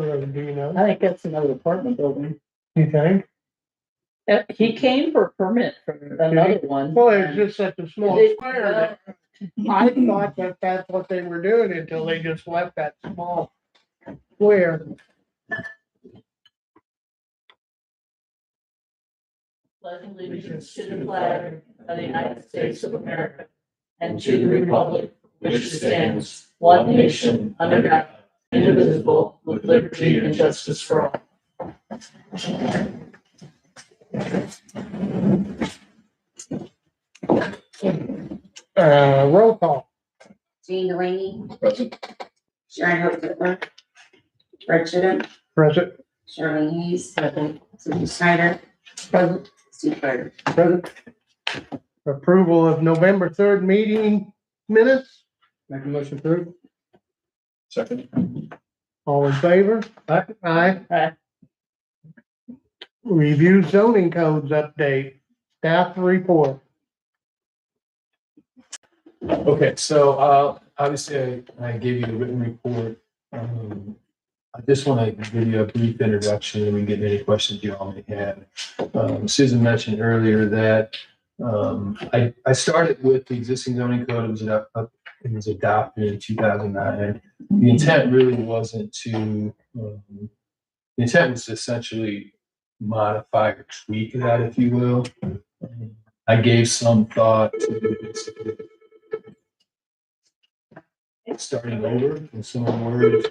Do you know? I think that's another apartment building. You think? He came for a permit for another one. Well, it's just such a small It- square. I thought that that's what they were doing until they just left that small square. Pledge allegiance to the flag of the United States of America and to the republic which stands one nation under God, indivisible, with liberty and justice for all. Roll call. Jean Delaney. Sharon Hope. Fred Chidim. Present. Shirley Hayes. Susan Snyder. Present. Steve Carter. Present. Approval of November 3rd meeting minutes. Make a motion approved. Second. All in favor? Aye. Aye. Aye. Review zoning codes update. Staff report. Okay, so obviously I gave you the written report. I just want to give you a brief introduction and we can get any questions you all may have. Susan mentioned earlier that I started with the existing zoning code. It was adopted in 2009. The intent really wasn't to, the intent was to essentially modify or tweak that, if you will. I gave some thought to starting over in similar words.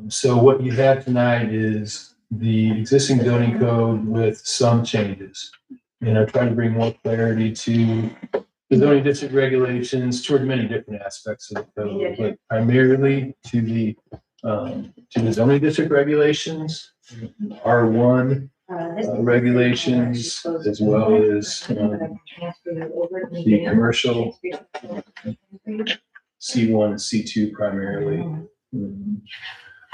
So what you have tonight is the existing zoning code with some changes. And I'm trying to bring more clarity to the zoning district regulations toward many different aspects of the code, but primarily to the zoning district regulations, R1 regulations, as well as the commercial C1 and C2 primarily.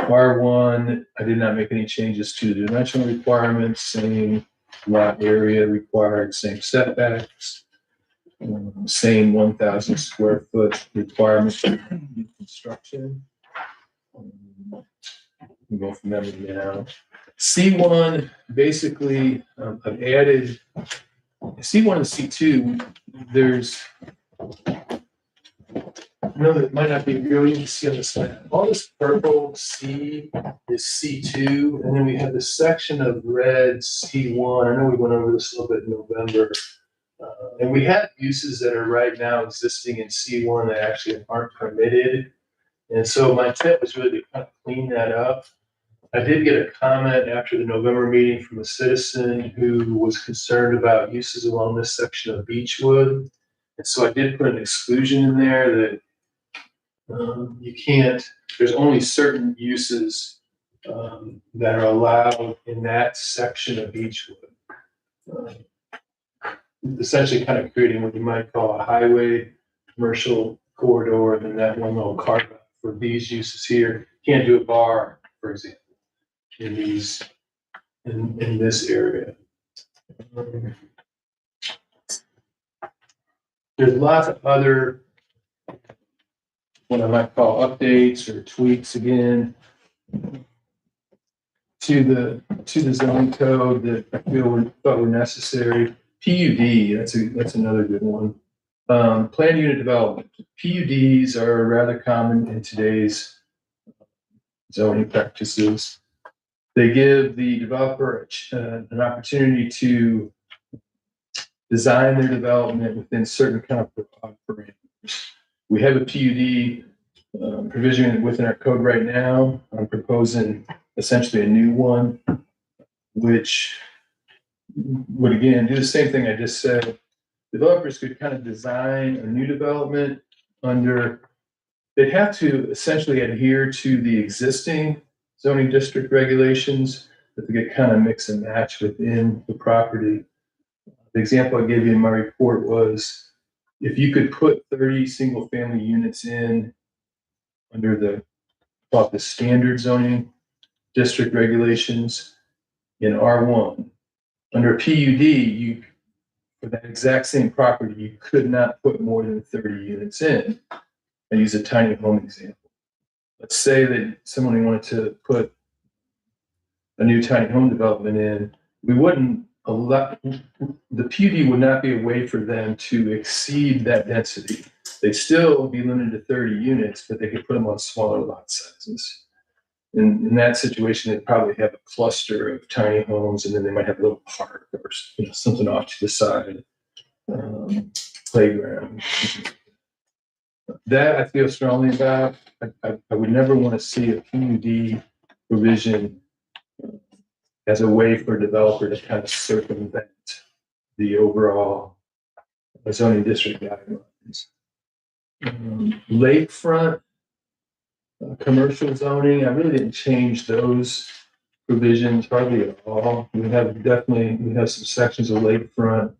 R1, I did not make any changes to the dimensional requirements, same lot area required, same setbacks, same 1,000 square foot requirements for new construction. We go from memory now. C1, basically, I've added C1 and C2. There's, I know that might not be real easy to see on this map. All this purple C is C2, and then we have this section of red C1. I know we went over this a little bit in November. And we have uses that are right now existing in C1 that actually aren't permitted. And so my intent was really to kind of clean that up. I did get a comment after the November meeting from a citizen who was concerned about uses along this section of Beechwood. And so I did put an exclusion in there that you can't, there's only certain uses that are allowed in that section of Beechwood. Essentially kind of creating what you might call a highway commercial corridor, and then that one little carve out for these uses here. Can't do a bar, for example, in these, in this area. There's lots of other, what I might call updates or tweaks again to the zoning code that I thought were necessary. PUD, that's another good one. Planned unit development. PUDs are rather common in today's zoning practices. They give the developer an opportunity to design their development within certain kind of parameters. We have a PUD provision within our code right now. I'm proposing essentially a new one, which would again do the same thing I just said. Developers could kind of design a new development under, they'd have to essentially adhere to the existing zoning district regulations, but they get kind of mix and match within the property. The example I gave you in my report was if you could put 30 single family units in under the standard zoning district regulations in R1, under PUD, for that exact same property, you could not put more than 30 units in. I use a tiny home example. let's say that someone wanted to put a new tiny home development in, we wouldn't allow, the PUD would not be a way for them to exceed that density. They'd still be limited to 30 units, but they could put them on smaller lot sizes. In that situation, they'd probably have a cluster of tiny homes, and then they might have a little park or something off to the side, playground. That I feel strongly about. I would never want to see a PUD provision as a way for a developer to kind of circumvent the overall zoning district guidelines. Lakefront commercial zoning, I really didn't change those provisions hardly at all. We have some sections of lakefront,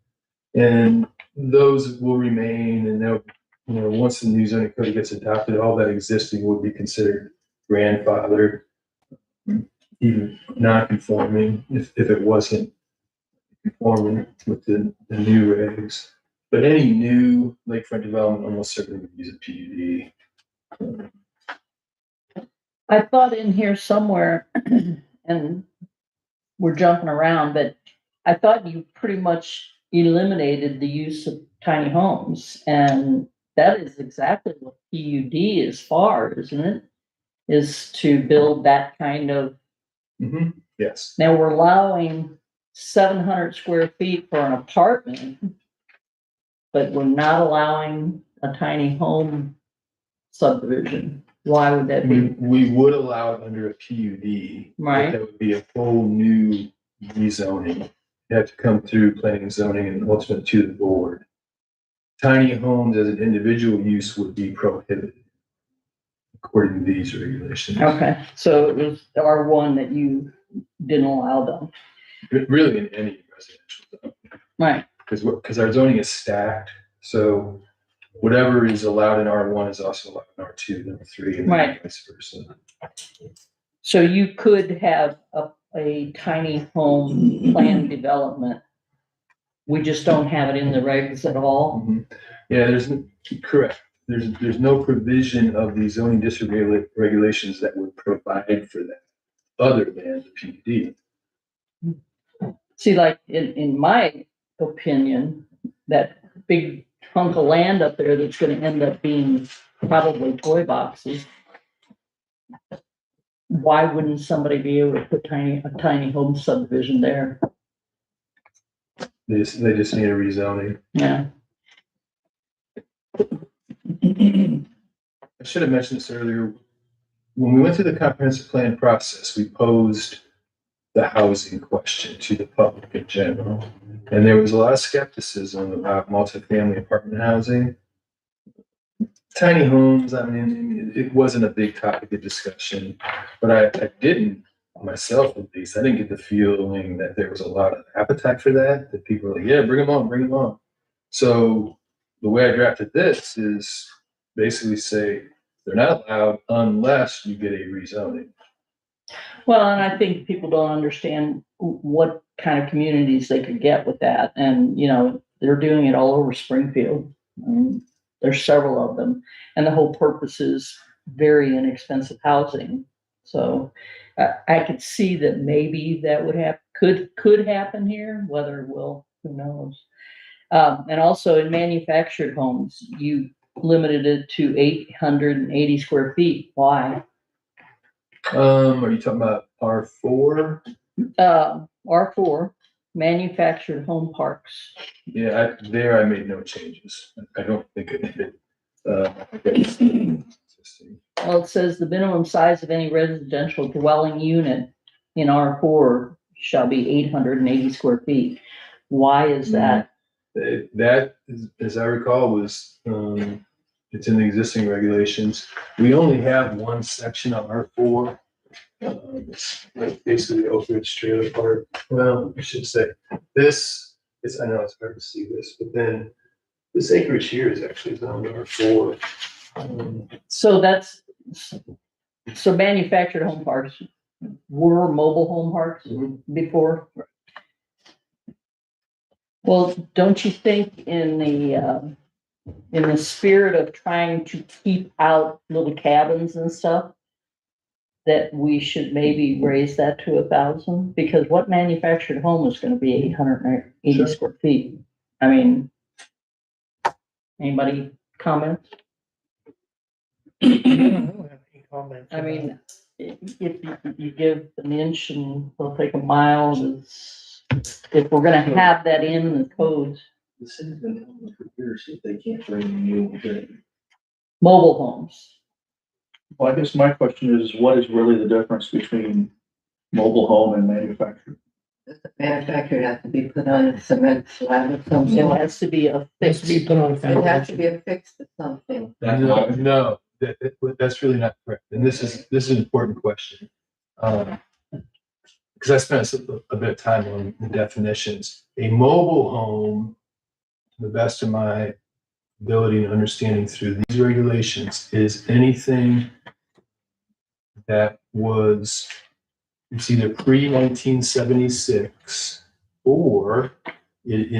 and those will remain, and they'll, once the new zoning code gets adopted, all that existing would be considered grandfathered, even non-conforming if it wasn't conforming with the new regs. But any new lakefront development almost certainly would use a PUD. I thought in here somewhere, and we're jumping around, but I thought you pretty much eliminated the use of tiny homes, and that is exactly what PUD is for, isn't it? Is to build that kind of. Mm-hmm. Yes. Now we're allowing 700 square feet for an apartment, but we're not allowing a tiny home subdivision. Why would that be? We would allow it under a PUD. Right. That would be a whole new rezoning. You have to come through planning and zoning and ultimately to the board. Tiny homes as an individual use would be prohibited according to these regulations. Okay, so it was R1 that you didn't allow them. Really in any residential zone. Right. Because our zoning is stacked, so whatever is allowed in R1 is also allowed in R2, number 3, and right. Vice versa. So you could have a tiny home plan development. We just don't have it in the regs at all. Mm-hmm. Yeah, correct. There's no provision of the zoning district regulations that would provide for that, other than the PUD. See, like in my opinion, that big hunk of land up there that's going to end up being probably toy boxes. Why wouldn't somebody be able to put a tiny home subdivision there? They just need a rezoning. Yeah. I should have mentioned this earlier. When we went through the comprehensive plan process, we posed the housing question to the public in general. And there was a lot of skepticism about multifamily apartment housing. Tiny homes, I mean, it wasn't a big topic of discussion, but I didn't, myself at least, I didn't get the feeling that there was a lot of appetite for that people were like, yeah, bring them on. So the way I drafted this is basically say they're not allowed unless you get a rezoning. Well, and I think people don't understand what kind of communities they could get with that. And, they're doing it all over Springfield. There's several of them. And the whole purpose is very inexpensive housing. So I could see that maybe that would could happen here, whether it will, who knows. And also in manufactured homes, you limited it to 880 square feet. Why? Are you talking about R4? R4, manufactured home parks. Yeah, I made no changes. I don't think it. Well, it says the minimum size of any residential dwelling unit in R4 shall be 880 square feet. Why is that? That, as I recall, was it's in the existing regulations. We only have one section on R4. It's basically the Oak Ridge trailer park. Well, I should say this is. I know it's hard to see this, but then this acreage here is actually zoned R4. So manufactured home parks were mobile home parks before. Well, don't you think in the spirit of trying to keep out little cabins and stuff, that we should maybe raise that to 1,000? Because what manufactured home is gonna be 880 Sure. square feet? I mean, anybody comments? I don't have any comments I about mean, if you give an inch and they'll take a mile, if we're gonna have that in the codes, The city's been telling them for years that they can't bring new, mobile homes. Well, I guess my question is, what is really the difference between mobile home and manufactured? The manufacturer has to be put on a cement slab or something. It has to be a it. Has to be fixed. put on It has to foundation. be affixed to something. No, that's really not correct. And this is an important question. Because I spent a bit of time on the definitions. A mobile home, to the best of my ability and understanding through these regulations, is anything that was, it's either pre-1976 or it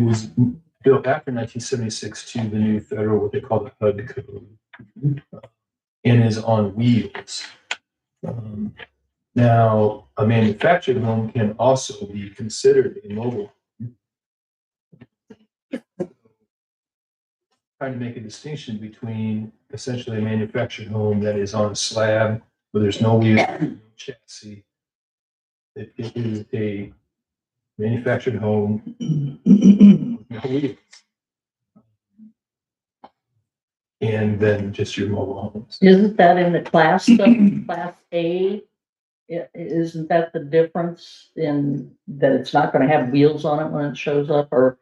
was built after 1976 to the new federal, what they call the HUD code, and is on wheels. Now, a manufactured home can also be considered a mobile home. Trying to make a distinction between essentially a manufactured home that is on a slab where there's no wheel, no chassis. It is a manufactured home with no wheels. And then just your mobile homes. Isn't that in the class stuff, class A? Isn't that the difference in that it's not gonna have wheels on it when it shows up? Or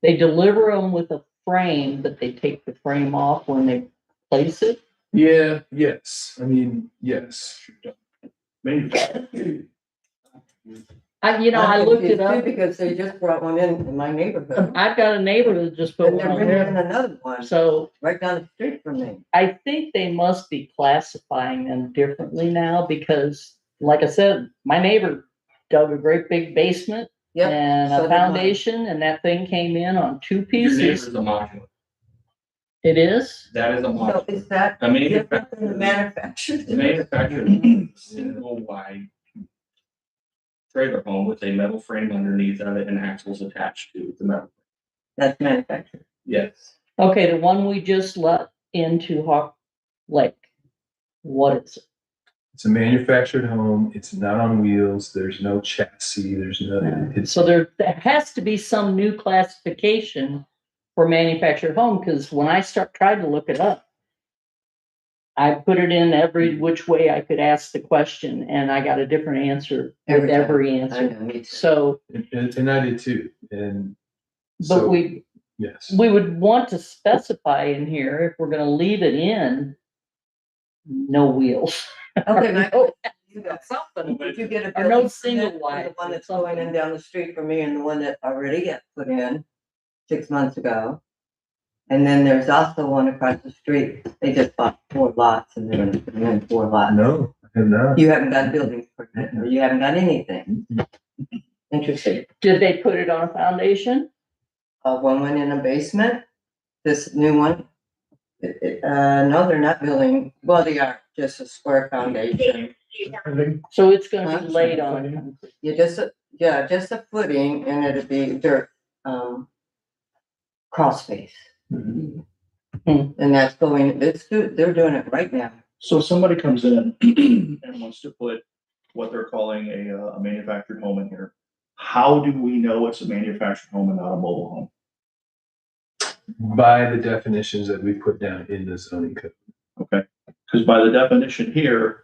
they deliver them with a frame, but they take the frame off when they place it? Yeah, yes. I mean, yes. Manufactured. I looked I'm it confused too up. Because they just brought one in my neighborhood. I've got a neighbor that just put And one they're on bringing there. in another one So right down the street from me. I think they must be classifying them differently now because, like I said, my neighbor dug a great big basement Yep. and so a did mine. foundation, and that thing came in on 2 Your neighbor's pieces. a modular. It is? That is a So modular. is that I mean, different than the manufactured? the manufactured home is a single wide trailer home with a metal frame underneath of it and axles attached to the metal. That's manufactured. Yes. Okay, the one we just let into Hawk Lake. What is it? It's a manufactured home. It's not on wheels. There's no chassis. There's no, it's, So there has to be some new classification for manufactured home, because when I tried to look it up, I put it in every which way I could ask the question, and I got a different answer with Every time. every I answer. know, me too. So, and I did too. And but so, yes. we would want to specify in here, if we're gonna leave it in, no wheels. Okay, my Oh, you got something. Did you get a Or no building single permit for wide, the one that's going in down the street from me and the one that already got put in 6 months ago? And then there's also one across the street. They just bought 4 lots and they're gonna put them in 4 lots. No, I have not. You haven't got a building permit or you haven't got anything. Interesting. Did they put it on a foundation? One went in a basement, this new one. No, they're not building, well, they are just a square foundation. So it's gonna Huh? be laid on. You just, just a footing and it'd be dirt, crawl space. Mhm. And that's going, they're doing it right now. So somebody comes in and wants to put what they're calling a manufactured home in here. How do we know it's a manufactured home and not a mobile home? By the definitions that we put down in the zoning code. Okay, because by the definition here,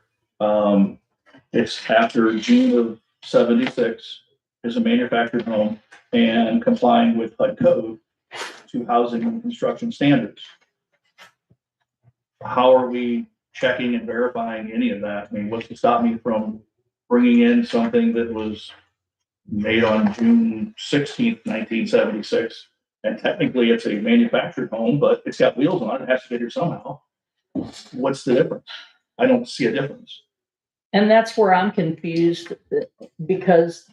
it's after June of 76 is a manufactured home and complying with HUD code to housing and construction standards. How are we checking and verifying any of that? I mean, what's to stop me from bringing in something that was made on June 16th, 1976? And technically it's a manufactured home, but it's got wheels on it. It has to get here somehow. What's the difference? I don't see a difference. And that's where I'm confused, because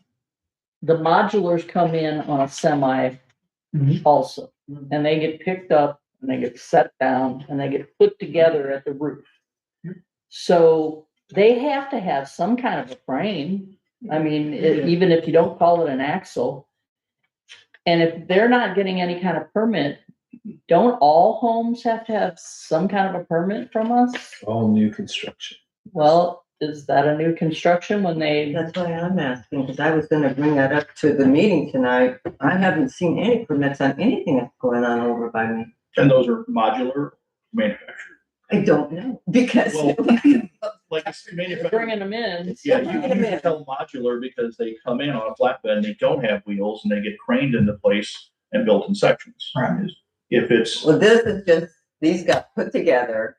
the modulars come in on a semi also, and they get picked up and they get set down and they get put together at the roof. So they have to have some kind of a frame. I mean, even if you don't call it an axle. And if they're not getting any kind of permit, don't all homes have to have some kind of a permit from us? All new construction. Well, is that a new construction when they, That's why I'm asking, because I was gonna bring that up to the meeting tonight. I haven't seen any permits on anything that's going on over by me. And those are modular manufactured. I don't know, because. Well, Like it's they're manufactured. bringing them in? Yeah, you can tell modular because they come in on a flatbed and they don't have wheels and they get craned into place and built in sections. Right. If it's, Well, this is just, these got put together.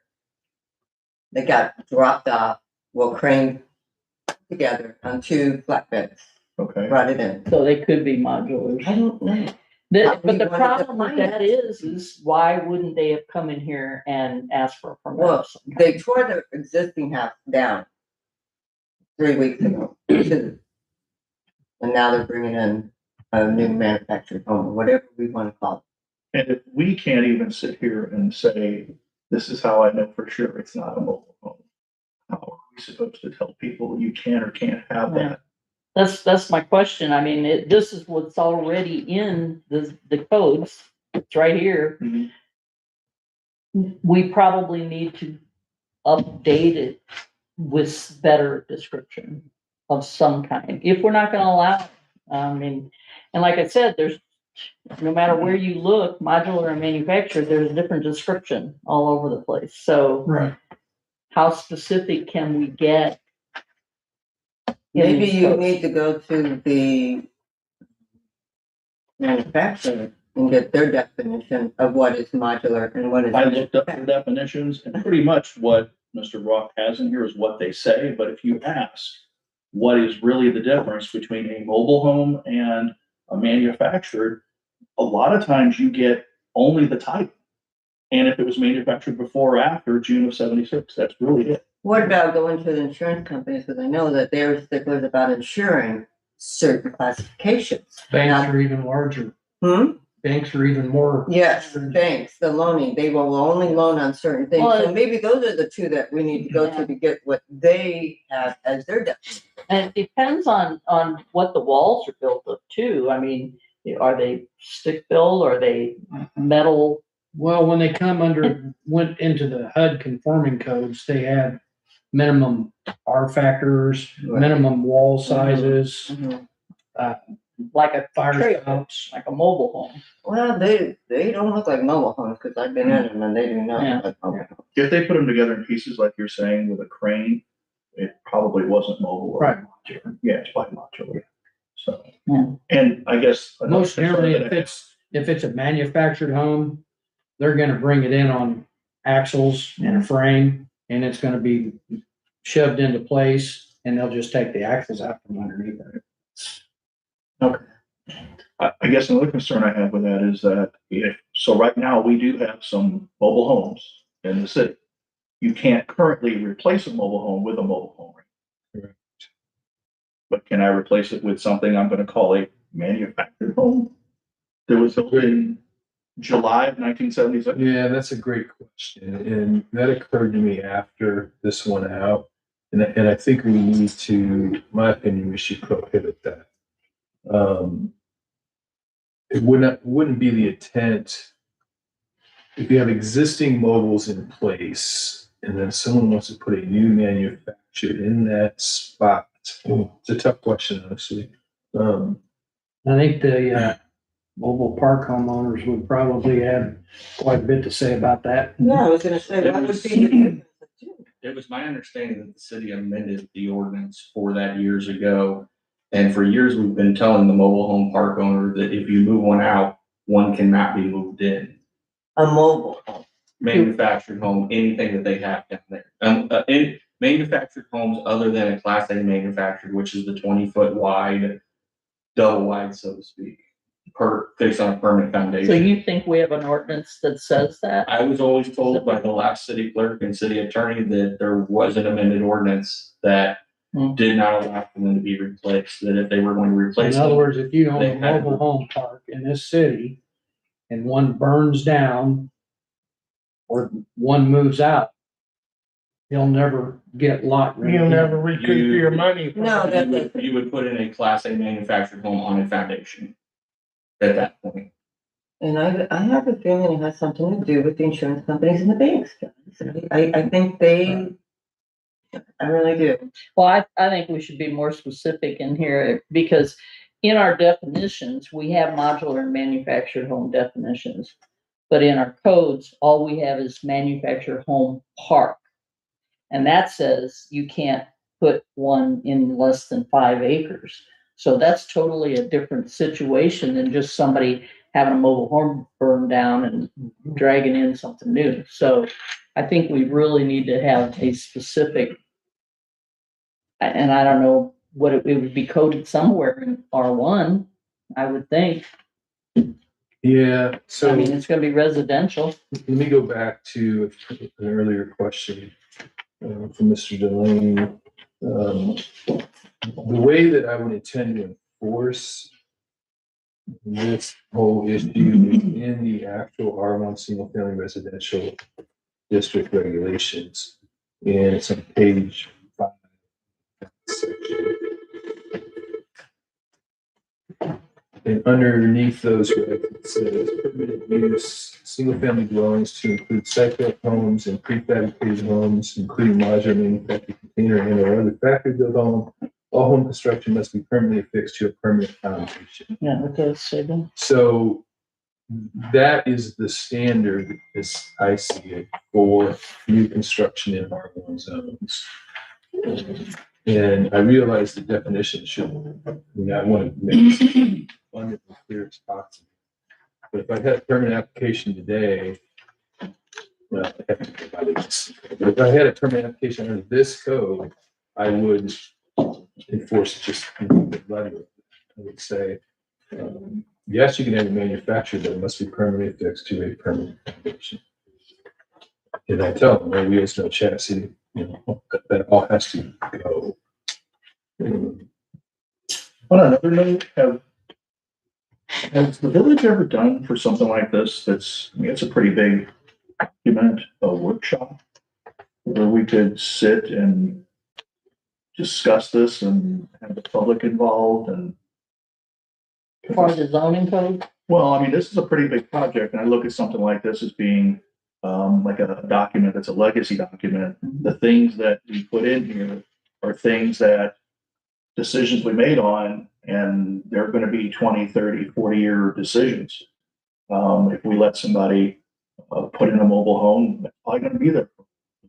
They got dropped off, well, craned together on 2 flatbeds, okay, brought it in. So they could be modulars. I don't know. But the wanted to problem with find that it. is why wouldn't they have come in here and asked for a permit? Well, they tore the existing house down 3 weeks ago. And now they're bringing in a new manufactured home, or whatever we want to call and if we can't even sit here and say, this is how I know for sure it's not a mobile home. How are we supposed to tell people you can or can't have that? That's my question. I mean, this is what's already in the codes. It's right here. Mhm. We probably need to update it with better description of some kind, if we're not gonna allow it. I mean, and like I said, there's, no matter where you look, modular and manufactured, there's a different description all over the place. So Right. how specific can we get? Maybe you need to go to the manufacturer and get their definition of what is modular and what is. I looked up the definitions and pretty much what Mr. Rock has in here is what they say, but if you ask, what is really the difference between a mobile home and a manufactured, a lot of times you get only the type. And if it was manufactured before or after June of 76, that's really it. What about going to the insurance companies, because I know that they're sticklers about insuring certain classifications. Banks are even larger. Hmm? Banks are even more. Yes, banks, the loaning, they will only loan on certain things, so Well, maybe those are the 2 that we need to go to get what they have as their definition. And it depends on what the walls are built of too. I mean, are they stick built? Are they metal? Well, when they went into the HUD conforming codes, they had minimum R factors, Right. minimum wall sizes, Like a fire trailer, stops. like a mobile home. Well, they don't look like mobile homes, because I've been in them and they do not Yeah. look like mobile homes. If they put them together in pieces like you're saying with a crane, it probably wasn't mobile. Right. Yeah, it's probably modular. So, Yeah. and I guess. another Most generally, concern that if it's a manufactured home, they're gonna bring it in on axles and a frame, and it's gonna be shoved into place, and they'll just take the axles out from underneath it. I guess another concern I have with that is that so right now we do have some mobile homes in the city. You can't currently replace a mobile home with a mobile home. Correct. But can I replace it with something I'm gonna call a manufactured home? That was built in July of 1976? Yeah, that's a great question. And that occurred to me after this one out. And I think we need to, in my opinion, we should prohibit that. It wouldn't be the intent. If you have existing mobiles in place and then someone wants to put a new manufactured in that spot, it's a tough question, honestly. I think the mobile park homeowners would probably have quite a bit to say about that. Yeah, I was gonna say, that would be the difference too. It was my understanding that the city amended the ordinance for that years ago. And for years, we've been telling the mobile home park owner that if you move one out, one cannot be moved in. A mobile home. Manufactured home, anything that they have down there. In manufactured homes other than a Class A manufactured, which is the 20-foot wide, double wide, so to speak, fixed on a permanent So foundation. you think we have an ordinance that says that? I was always told by the last city clerk and city attorney that there was an amended ordinance that did not allow for them to be replaced, that if they were going to replace In other them. words, if you own They a had- mobile home park in this city and one burns down or one moves out, He'll never get lot. You'll never recoup your money. No, You would put in a class A manufactured home on a foundation at that point. And I have a feeling it has something to do with the insurance companies and the banks. I think I really do. Well, I think we should be more specific in here because in our definitions, we have modular and manufactured home definitions. But in our codes, all we have is manufactured home park. And that says you can't put one in less than 5 acres. So that's totally a different situation than just somebody having a mobile home burned down and dragging in something new. So I think we really need to have a specific, and I don't know what it would be coded somewhere in R1, I would think. Yeah, so I mean, it's gonna be residential. let me go back to an earlier question from Mr. Delaney. The way that I would intend to enforce this whole issue is in the actual R1 single family residential district regulations. And it's on page 5. Section. And underneath those regs, it says permitted use, single family dwellings to include site-built homes and prefabricated homes, including modular manufactured container and or other factory-built home. All home construction must be permanently affixed to a permanent foundation. Yeah, okay, so then. So that is the standard, as I see it, for new construction in R1 zones. And I realize the definition should, I want to make this abundantly clear as possible. But if I had a permanent application today, well, I have to go by this. But if I had a permanent application under this code, I would enforce it just in the letter. I would say, yes, you can have it manufactured, but it must be permanently affixed to a permanent foundation. And I tell them, no wheels, no chassis, that all has to go. On another note, has the village ever done for something like this? It's a pretty big document, a workshop where we could sit and discuss this and have the public involved and. For the zoning code? Well, I mean, this is a pretty big project, and I look at something like this as being like a document that's a legacy document. The things that we put in here are things that decisions we made on, and they're going to be 20, 30, 40-year decisions. If we let somebody put in a mobile home, that's probably going to be there.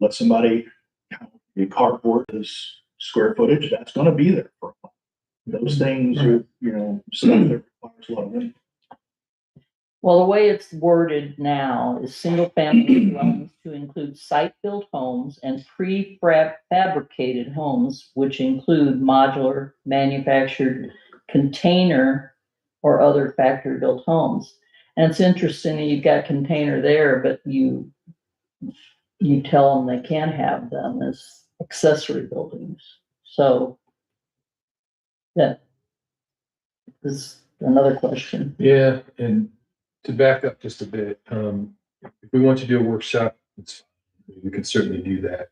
Let somebody, the carport is square footage, that's going to be there for a while. Those things are, stuff that requires a lot of money. Well, the way it's worded now is single family dwellings to include site-built homes and prefabricated homes, which include modular, manufactured, container, or other factory-built homes. And it's interesting that you've got container there, but you tell them they can't have them as accessory buildings. So that is another question. Yeah, and to back up just a bit, if we want to do a workshop, we can certainly do that.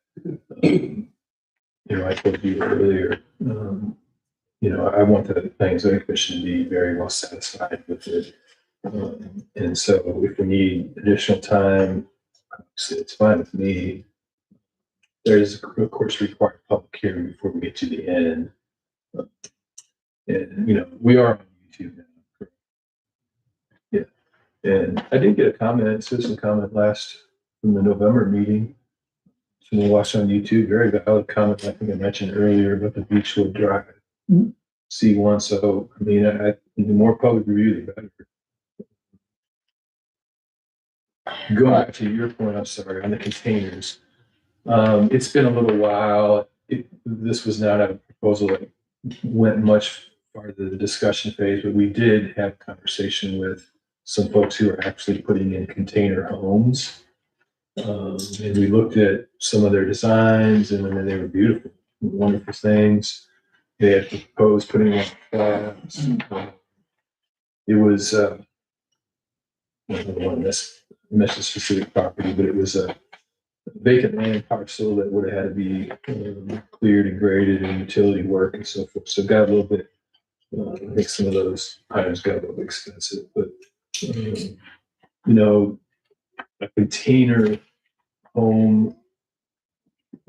I told you earlier, I want the planning and zoning commission to be very well satisfied with it. And so if we need additional time, it's fine with me. There's, of course, required public hearing before we get to the end. And, we are on YouTube now. And I did get a comment, citizen comment from the November meeting. Someone watched on YouTube, very valid comment. I think I mentioned earlier about the Beechwood Drive C1. So, the more public review, the better. Going back to your point, I'm sorry, on the containers. It's been a little while. This was not a proposal that went much farther the discussion phase, but we did have a conversation with some folks who are actually putting in container homes. And we looked at some of their designs, and they were beautiful, wonderful things. They had proposed putting in slabs. It was, I don't want to miss a specific property, but it was vacant land parcel that would have had to be cleared and graded and utility work and so forth. So it got a little bit, I think some of those items got a little expensive, but, you know, a container home,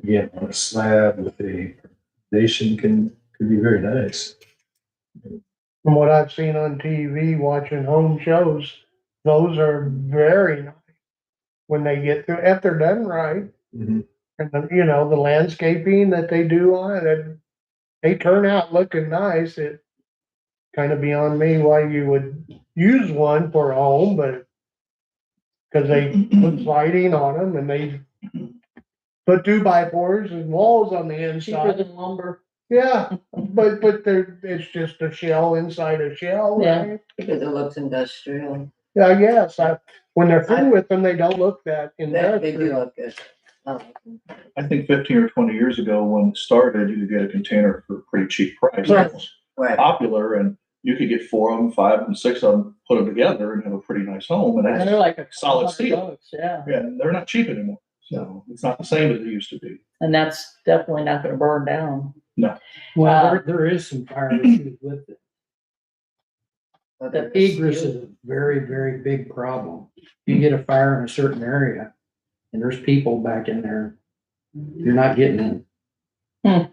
again, on a slab with a foundation could be very nice. From what I've seen on TV, watching home shows, those are very nice. When they get through, if they're done right, Mhm. and the landscaping that they do on it, and they turn out looking nice. It kind of beyond me why you would use one for a home, but because they put siding on them and they put 2x4s and walls on the Cheaper inside. than lumber. Yeah, but it's just a shell inside a shell, Yeah. right? Because it looks industrial. Yeah, yes, when they're through with them, they don't look that They do industrial. look good. Oh, I think 15 or 20 years ago when it started, you could get a container for a pretty cheap price. Right. It was right. popular, and you could get 4 of them, 5 and 6 of them, put them together and have a pretty nice home. And And they're that's, like a Solid $100, steel. yeah. yeah, they're not cheap anymore. So it's not the same as it used to be. And that's definitely not gonna burn down. Well, there is some fire issues with it. But The Egress is a very, very big problem. You get a fire in a certain area and there's people back in there, you're not getting in.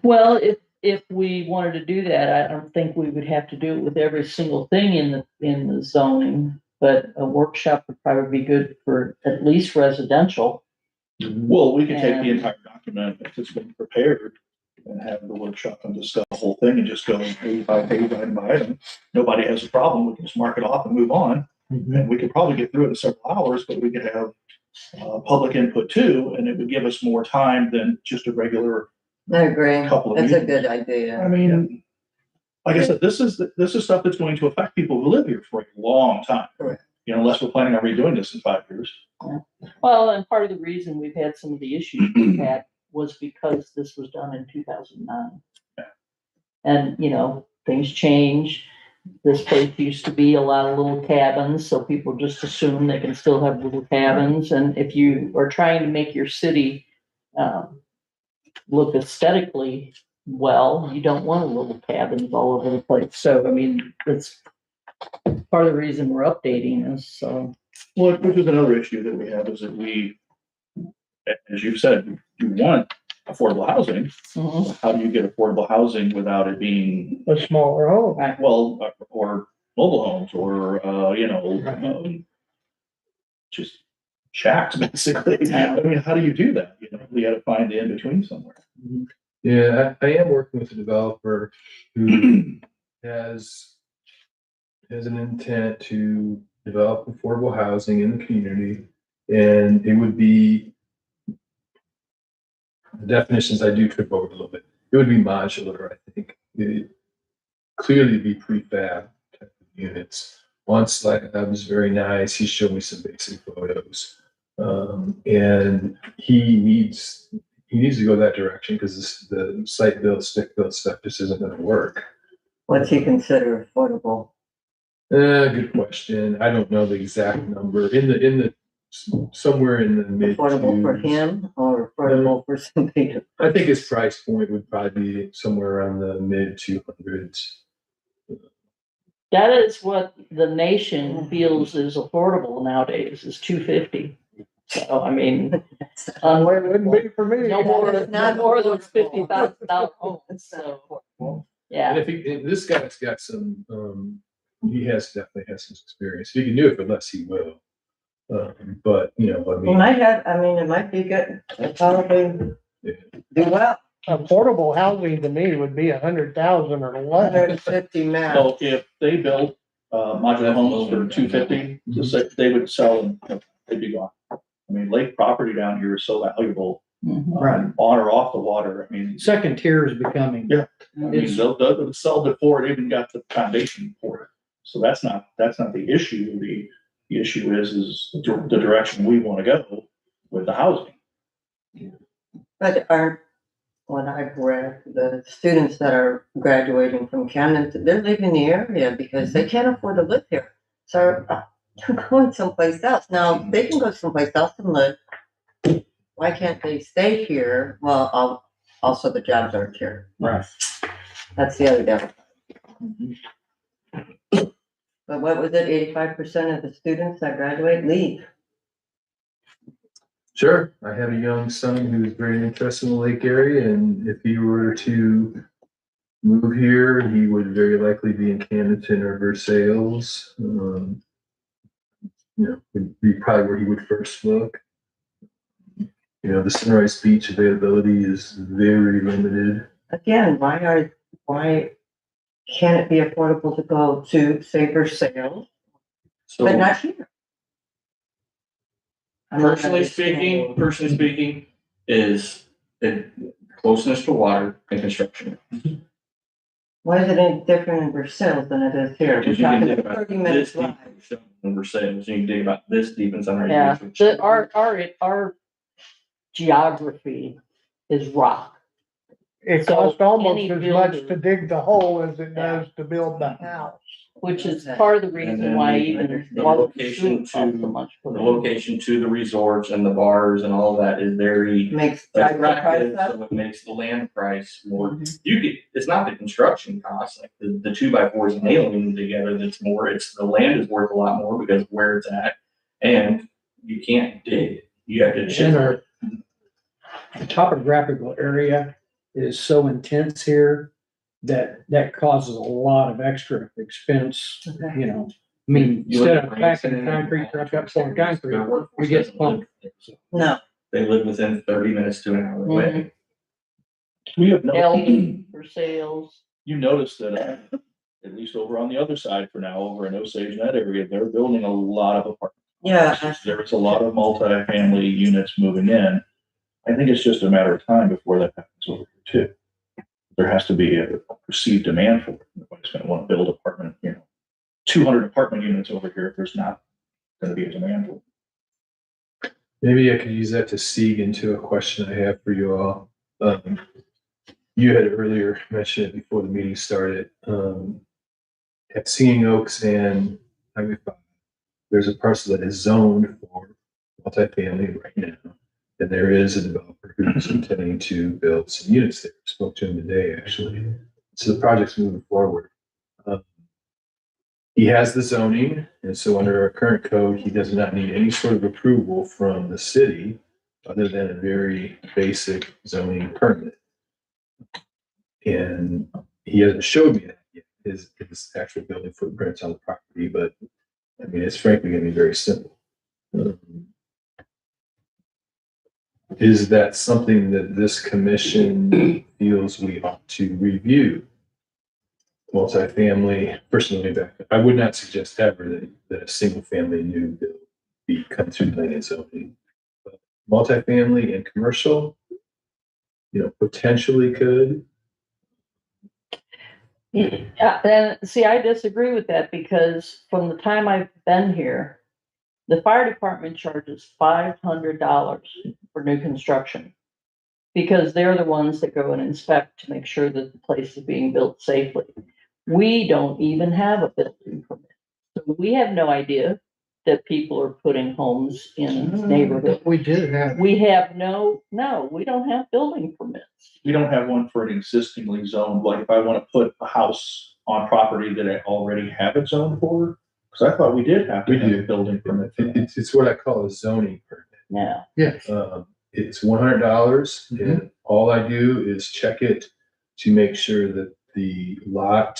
Well, if we wanted to do that, I don't think we would have to do it with every single thing in the zoning. But a workshop would probably be good for at least residential. Well, we could take the And- entire document if it's been prepared and have the workshop and discuss the whole thing and just go page by page, item by item. Nobody has a problem. We can just mark it off and move on. And we could probably get through it in several hours, but we could have public input too, and it would give us more time than just a regular I agree. couple of That's a meetings. good idea. I mean, like I said, this is stuff that's going to affect people who live here for a long time. Correct. You know, unless we're planning on redoing this in 5 years. Well, and part of the reason we've had some of the issues we've had was because this was done in 2009. Yeah. And, things change. This place used to be a lot of little cabins, so people just assume they can still have little cabins. And if you are trying to make your city look aesthetically well, you don't want little cabins all over the place. So, I mean, that's part of the reason we're updating this, so. Well, which is another issue that we have is that we, as you've said, you want affordable housing. Mhm. How do you get affordable housing without it being, A smaller home. well, or mobile homes or, just shacks, basically. I mean, how do you do that? We got to find the in-between somewhere. Yeah, I am working with a developer who has an intent to develop affordable housing in the community. And it would be, the definitions I do trip over a little bit. It would be modular, I think. It'd clearly be prefab type of units. One slide was very nice. He showed me some basic photos. And he needs to go that direction because the site built, stick built stuff just isn't going to work. What's he consider affordable? Good question. I don't know the exact number. In the somewhere in the mid. Affordable for twos. him or affordable for somebody to? I think his price point would probably be somewhere around the mid 200s. That is what the nation feels is affordable nowadays, is $250. So, I mean, Where it wouldn't be for me. no more It's not than affordable. $50,000 homes, It's not so, affordable. yeah. And if this guy's got some, he definitely has some experience. If he can do it for less, he will. But He might have, it might be good. It'll probably Yeah. do well. Affordable housing to me would be 100,000 or less. 150 max. So if they built modular homes for $250, just say they would sell them, they'd be gone. I mean, lake property down here is so valuable, Mhm. Right. on or off the water. I mean, Second tier is becoming. Yeah. they'll sell before it even got the foundation for it. So that's not the issue. The issue is the direction we want to go with the housing. But what I've read, the students that are graduating from Camden, they're leaving the area because they can't afford to live here. So They're going someplace else. Now, they can go someplace else and live. Why can't they stay here? Well, also the jobs aren't here. Right. That's the other downside. But what was it, 85% of the students that graduate leave? Sure. I have a young son who's very interested in the lake area, and if he were to move here, he would very likely be in Camden or Versailles. Would be probably where he would first look. The Sunrise Beach availability is very limited. Again, why can't it be affordable to go to, say, Versailles, but So not here? I'm not personally speaking, is the closeness to water and construction. Why is it any different in Versailles than it is here? We're Because you can talking dig a about 30-minute this deep drive. in Versailles, so you can dig about this deep in Sunrise Yeah, Beach. our geography is rock. It So costs almost any as much builder- to dig the hole as it does to build the house. Which is part of the And reason then why the- even the water location costs so to- much for The them. location to the resorts and the bars and all that is very Makes drive the price attractive, up. so it makes the land price more. Mhm. It's not the construction cost, like the 2x4s and nailing them together that's more, it's the land is worth a lot more because of where it's at. And you can't dig it. You have to And chisel our it. topographical area is so intense here that causes a lot of extra expense, Okay. I mean, You look instead at of backing a Branson concrete and truck up pouring concrete, their workforce we get doesn't live pumped. there, so No, They live within 30 minutes to an hour away. We have no, Eldon for sales. you notice that, at least over on the other side for now, over in Osage and that area, they're building a lot of apartments. yeah, There's a lot of multifamily units moving in. I think it's just a matter of time before that happens over here too. There has to be a perceived demand for it. Nobody's gonna want to build apartment, 200 apartment units over here if there's not gonna be a demand for it. Maybe I could use that to segue into a question I have for you all. You had earlier mentioned it before the meeting started. At Singing Oaks and Highway 5, there's a parcel that is zoned for multifamily right now. And there is a developer who's intending to build some units there. Spoke to him today, actually. So the project's moving forward. He has the zoning, and so under our current code, he does not need any sort of approval from the city other than a very basic zoning permit. And he hasn't showed me that yet, his actual building footprints on the property, but I mean, it's frankly gonna be very simple. Is that something that this commission feels we ought to review? Multifamily, personally, I would not suggest ever that a single family new build be come through planning and zoning. But multifamily and commercial, potentially could. Yeah, and see, I disagree with that because from the time I've been here, the fire department charges $500 for new construction. Because they're the ones that go and inspect to make sure that the place is being built safely. We don't even have a building permit. So we have no idea that people are putting homes in neighborhoods. We did have. We have we don't have building permits. We don't have one for an existingly zoned, like if I want to put a house on property that I already have it zoned for, because I thought we did have to We have do. a building permit for that. It's what I call a zoning permit. Yeah. Yes. It's $100, and all I do is check it to make sure that the lot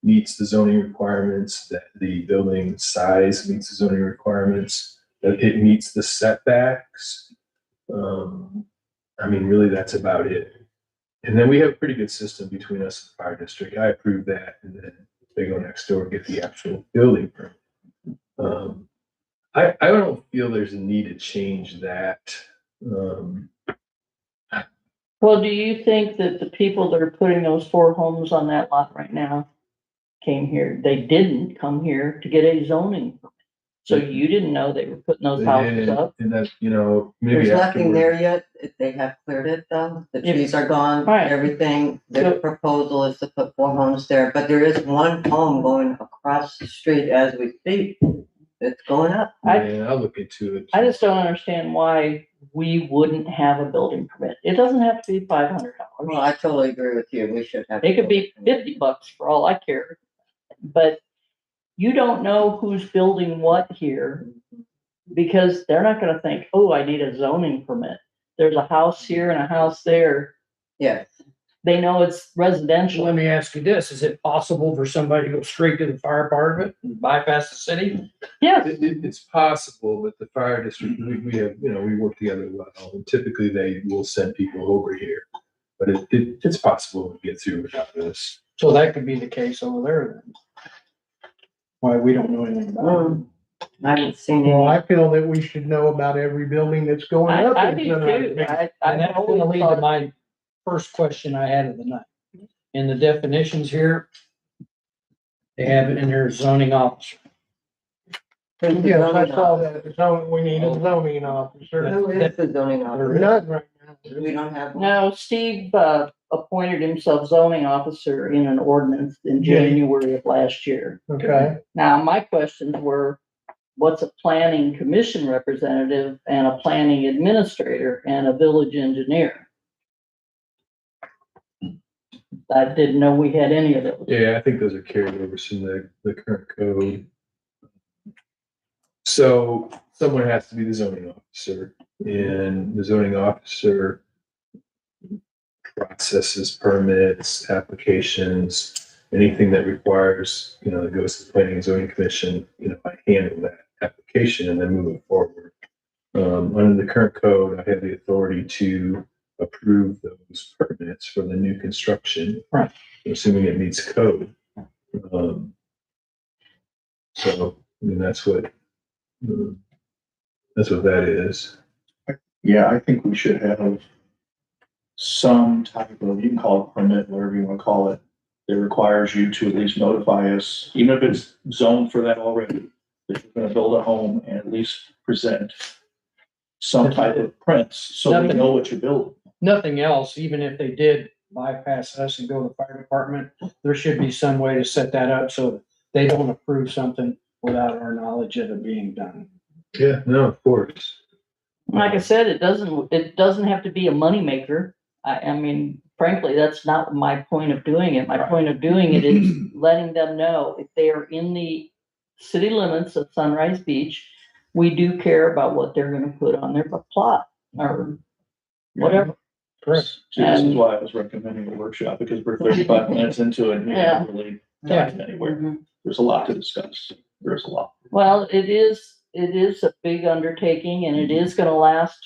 meets the zoning requirements, that the building size meets the zoning requirements, that it meets the setbacks. I mean, really, that's about it. And then we have a pretty good system between us and the fire district. I approve that, and then they go next door and get the actual building permit. I don't feel there's a need to change that. Well, do you think that the people that are putting those 4 homes on that lot right now came here? They didn't come here to get a zoning permit. So you didn't know they were putting those houses up? And that, maybe there's nothing afterward. there yet. They have cleared it though. The If- trees are gone, Right. everything. The So- proposal is to put 4 homes there, but there is one home going across the street as we speak it's going up. Yeah, I'll look into it. I just don't understand why we wouldn't have a building permit. It doesn't have to be $500. Well, I totally agree with you. We should have. It could be $50 for all I care. But you don't know who's building what here because they're not gonna think, oh, I need a zoning permit. There's a house here and a house there. Yes. They know it's residential. Let me ask you this, is it possible for somebody to go straight to the fire department and bypass the city? Yes, It's possible, but the fire district, we have, we work together well, and typically they will send people over here. But it's possible to get through without this. So that could be the case over there then. Why we don't know anything about it. I haven't seen Well, any. I feel that we should know about every building that's going up. I in do Sunrise too. Beach. And I've that's gonna always lead to thought, my first question I had of the night. In the definitions here, they have it in there zoning officer. Yes, I saw that. So we need a zoning officer. Who is the zoning officer? None right now. We don't have one. no, Steve, appointed himself zoning officer in an ordinance in Yeah. January of last year. Okay. Now, my questions were, what's a planning commission representative and a planning administrator and a village engineer? I didn't know we had any of those. Yeah, I think those are carryovers from the current code. So someone has to be the zoning officer, and the zoning officer processes permits, applications, anything that requires, that goes to the planning and zoning commission, I handle that application and then move it forward. Under the current code, I have the authority to approve those permits for the new construction. Right. Assuming it meets code. So, that's what that is. Yeah, I think we should have some type of, you can call it permit, whatever you want to call it, that requires you to at least notify us, even if it's zoned for that already, that you're gonna build a home and at least present some type of prints, so we know what you're building. Nothing else, even if they did bypass us and go to the fire department, there should be some way to set that up so they don't approve something without our knowledge of it being done. Yeah, no, of course. Like I said, it doesn't have to be a moneymaker. I mean, frankly, that's not my point of doing it. My point of doing it is letting them know if they are in the city limits of Sunrise Beach, we do care about what they're gonna put on their plot or whatever. Correct. See, this is why I was recommending a workshop, because we're 35 minutes into it, and we haven't really gotten anywhere. There's a lot to discuss. There's a lot. Well, it is a big undertaking and it is gonna last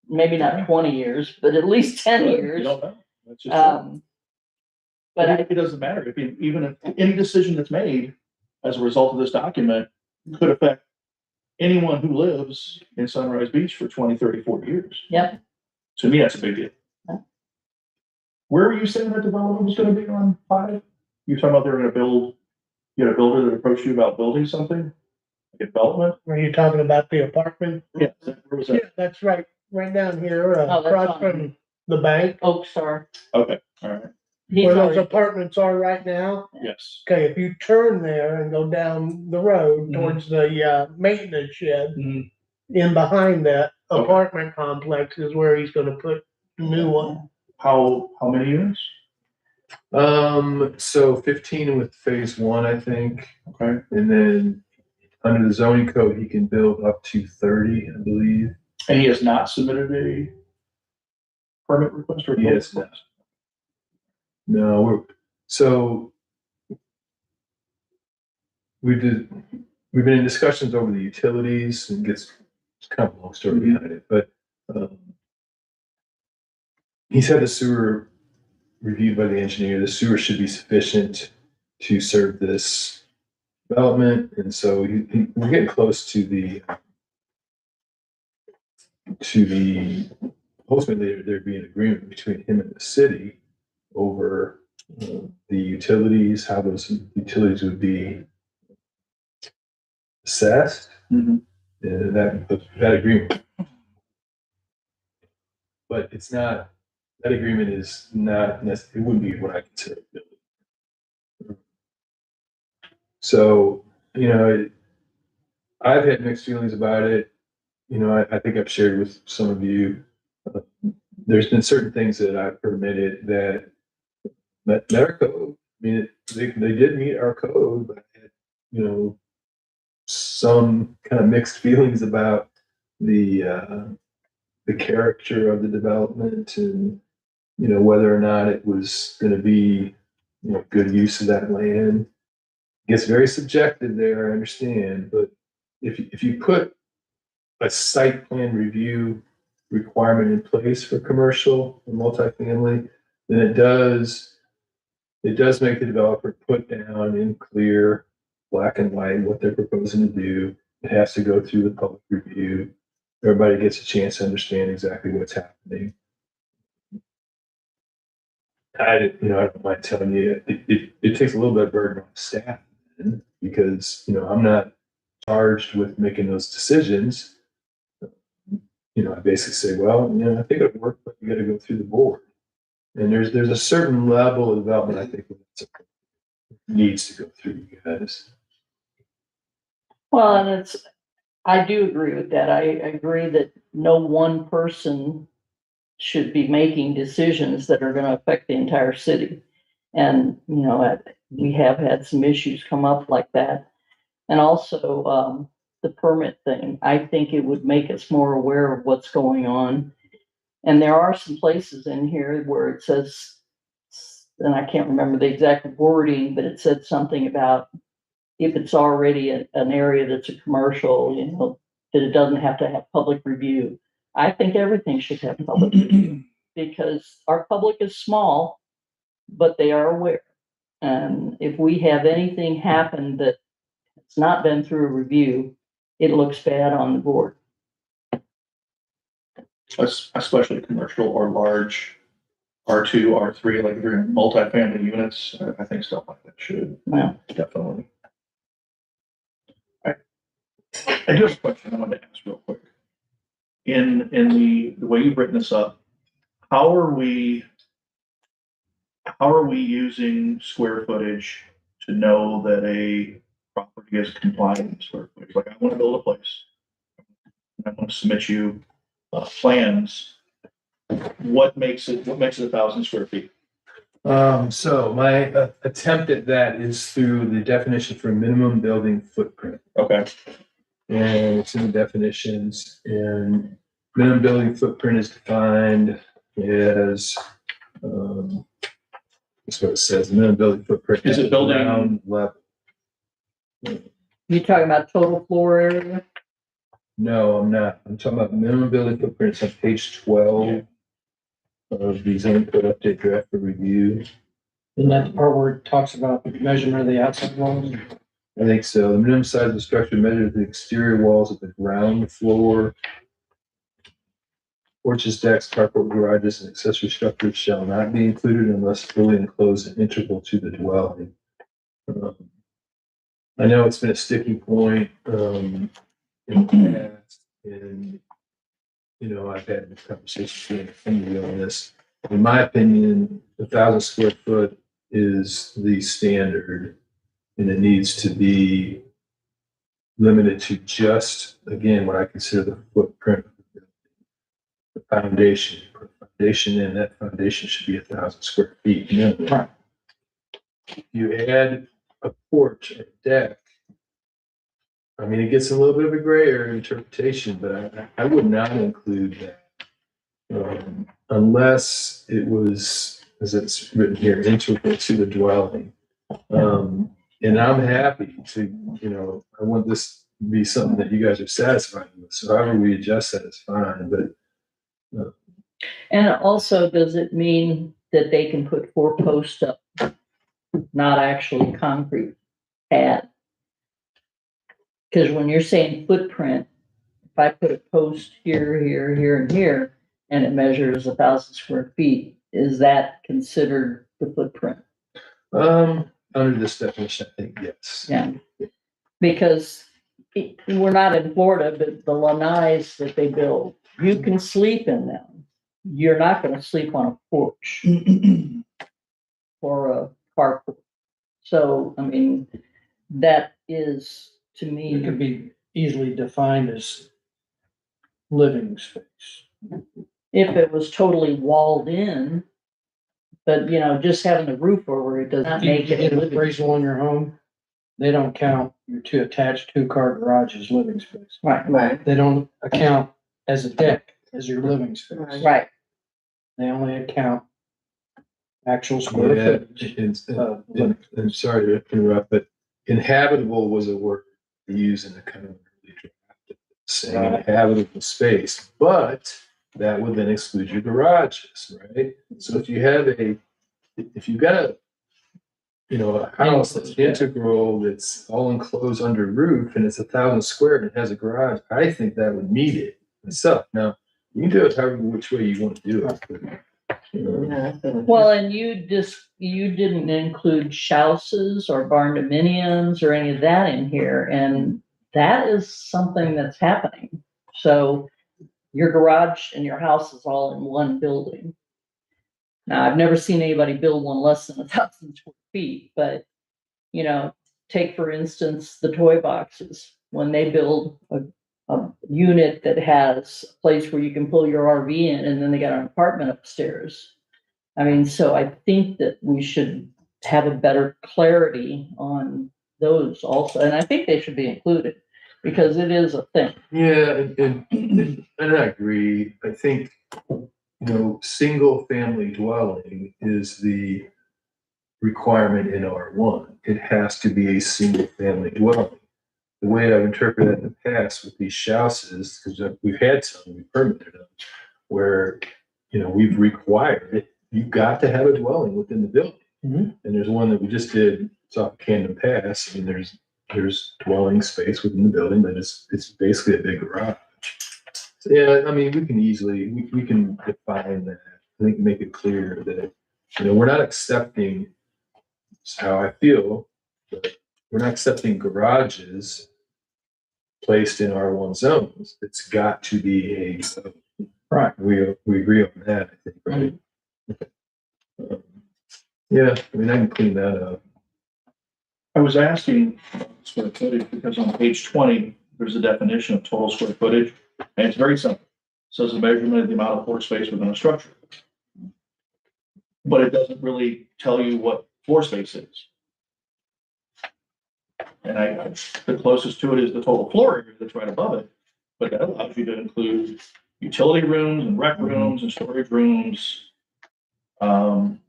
maybe not 20 years, but at least 10 You years. don't know. That's just it. But But it doesn't matter, even if any decision that's made as a result of this document could affect anyone who lives in Sunrise Beach for 20, 30, 40 years. Yep. To me, that's a big deal. Yeah. Where were you saying that development was gonna be on 5? You talking about they were gonna build, you had a builder that approached you about building something? Development? Are you talking about the apartment? Yeah. Where was Yeah, that? that's right down here, Oh, that's across on- from the bank, Oak Star. Okay, all right, He's where those already, apartments are right now. yes. Okay, if you turn there and go down the road Mhm. towards the, maintenance shed, Mhm. in behind that Okay. apartment complex is where he's gonna put the new one. How many units? So 15 with phase 1, I think, Okay, and then under the zoning code, he can build up to 30, I believe. and he has not submitted a permit request or? Yes, no, we've been in discussions over the utilities, and it's kind of a long story behind it, but he's had the sewer reviewed by the engineer. The sewer should be sufficient to serve this development, and so we're getting close to the ultimately there be an agreement between him and the city over the utilities, how those utilities would be assessed. Mhm. That agreement. But it's not, that agreement is not necessarily, it wouldn't be what I consider a building. So, I've had mixed feelings about it. You know, I think I've shared with some of you. uh, There's been certain things that I've permitted that met our code. I mean, they did meet our code, but I had, you know, some kind of mixed feelings about the character of the development and, you know, whether or not it was going to be, you know, good use of that land. It gets very subjective there, I understand, but if you put a site plan review requirement in place for commercial and multifamily, then it does make the developer put down in clear black and white what they're proposing to do. It has to go through the public review. Everybody gets a chance to understand exactly what's happening. I don't mind telling you, it takes a little bit of burden on staff because, you know, I'm not charged with making those decisions. You know, I basically say, well, you know, I think it'll work, but you got to go through the board. And there's a certain level of development I think needs to go through you guys. Well, and I do agree with that. I agree that no one person should be making decisions that are gonna affect the entire city. And, you know, we have had some issues come up like that. And also, the permit thing, I think it would make us more aware of what's going on. And there are some places in here where it says, and I can't remember the exact wording, but it said something about if it's already an area that's a commercial, you know, that it doesn't have to have public review. I think everything should have public review because our public is small, but they are aware. And if we have anything happen that it's not been through a review, it looks bad on the board. Especially commercial or large R2, R3, like if you're in multifamily units, I think stuff like that should Well, definitely. I do have a question I wanted to ask real quick. In the way you've written this up, how are we using square footage to know that a property is compliant with square footage? Like I want to build a place. I want to submit you plans. What makes it 1,000 square feet? So my attempt at that is through the definition for minimum building footprint. Okay. And it's in the definitions, and minimum building footprint is defined as, that's what it says, minimum building footprint. Is it building- ground level? you talking about total floor area? No, I'm not. I'm talking about minimum building footprint. It's on page 12 of the zoning code update draft for review. Isn't that the part where it talks about measurement of the outside walls? I think so. The minimum size of the structure measures the exterior walls of the ground floor. Porches, decks, carport, garages, and accessory structures shall not be included unless fully enclosed and integral to the dwelling. I know it's been a sticking point, in the past, and, you know, I've had conversations with somebody on this. In my opinion, 1,000 square foot is the standard, and it needs to be limited to just, again, what I consider the footprint, the foundation, and that foundation should be 1,000 square feet. Right. You add a porch or deck, I mean, it gets a little bit of a gray area interpretation, but I would not include that. Unless it was, as it's written here, integral to the dwelling. And I'm happy to, you know, I want this to be something that you guys are satisfied with. So however we adjust that is fine, but. And also, does it mean that they can put 4 posts up, not actually concrete pad? Because when you're saying footprint, if I put a post here, here, here, and here, and it measures 1,000 square feet, is that considered the footprint? Under this definition, I think yes. Yeah, because we're not in Florida, but the lanais that they build, you can sleep in them. You're not gonna sleep on a porch or a carport. So, I mean, that is, to It me, could be easily defined as living space. If it was totally walled in, but you know, just having the roof over it does not You make it get a an living. appraisal on your home, they don't count your two attached two-car garage as living space. Right, Right. They don't account as a deck as your living space. right. They only account actual square Yeah, footage. I'm sorry to interrupt, but inhabitable was a word used in the kind of early draft, saying Right. inhabitable space, but that would then exclude your garages, right? So if you've got a house that's Yeah. integral, that's all enclosed under roof, and it's 1,000 square and it has a garage, I think that would meet it itself. Now, you can do it however which way you want to do it. But, Yeah, that's what it is. Well, and you didn't include houses or barn dominiums or any of that in here, and that is something that's happening. So your garage and your house is all in one building. Now, I've never seen anybody build one less than 1,000 square feet, but you know, take for instance, the toy boxes. When they build a unit that has a place where you can pull your RV in, and then they got an apartment upstairs. I mean, so I think that we should have a better clarity on those also, and I think they should be included because it is a thing. yeah, and I agree. I think, single family dwelling is the requirement in R1. It has to be a single family dwelling. The way I've interpreted it in the past with these houses, because we've had some, we've permitted them, where, we've required it. You've got to have a dwelling within the building. Mhm. And there's one that we just did, it's off Camden Pass. I mean, there's dwelling space within the building, but it's basically a big garage. So, yeah, I mean, we can define that. I think make it clear that, we're not accepting, it's how I feel, but we're not accepting garages placed in R1 zones. It's got to be a zone. Right. We agree on that, I think, right? Yeah, I mean, I can clean that up. I was asking square footage because on page 20, there's a definition of total square footage, and it's very simple. It says the measurement of the amount of floor space within a structure. But it doesn't really tell you what floor space is. And the closest to it is the total floor area that's right above it, but that allows you to include utility rooms and rec rooms and storage rooms. And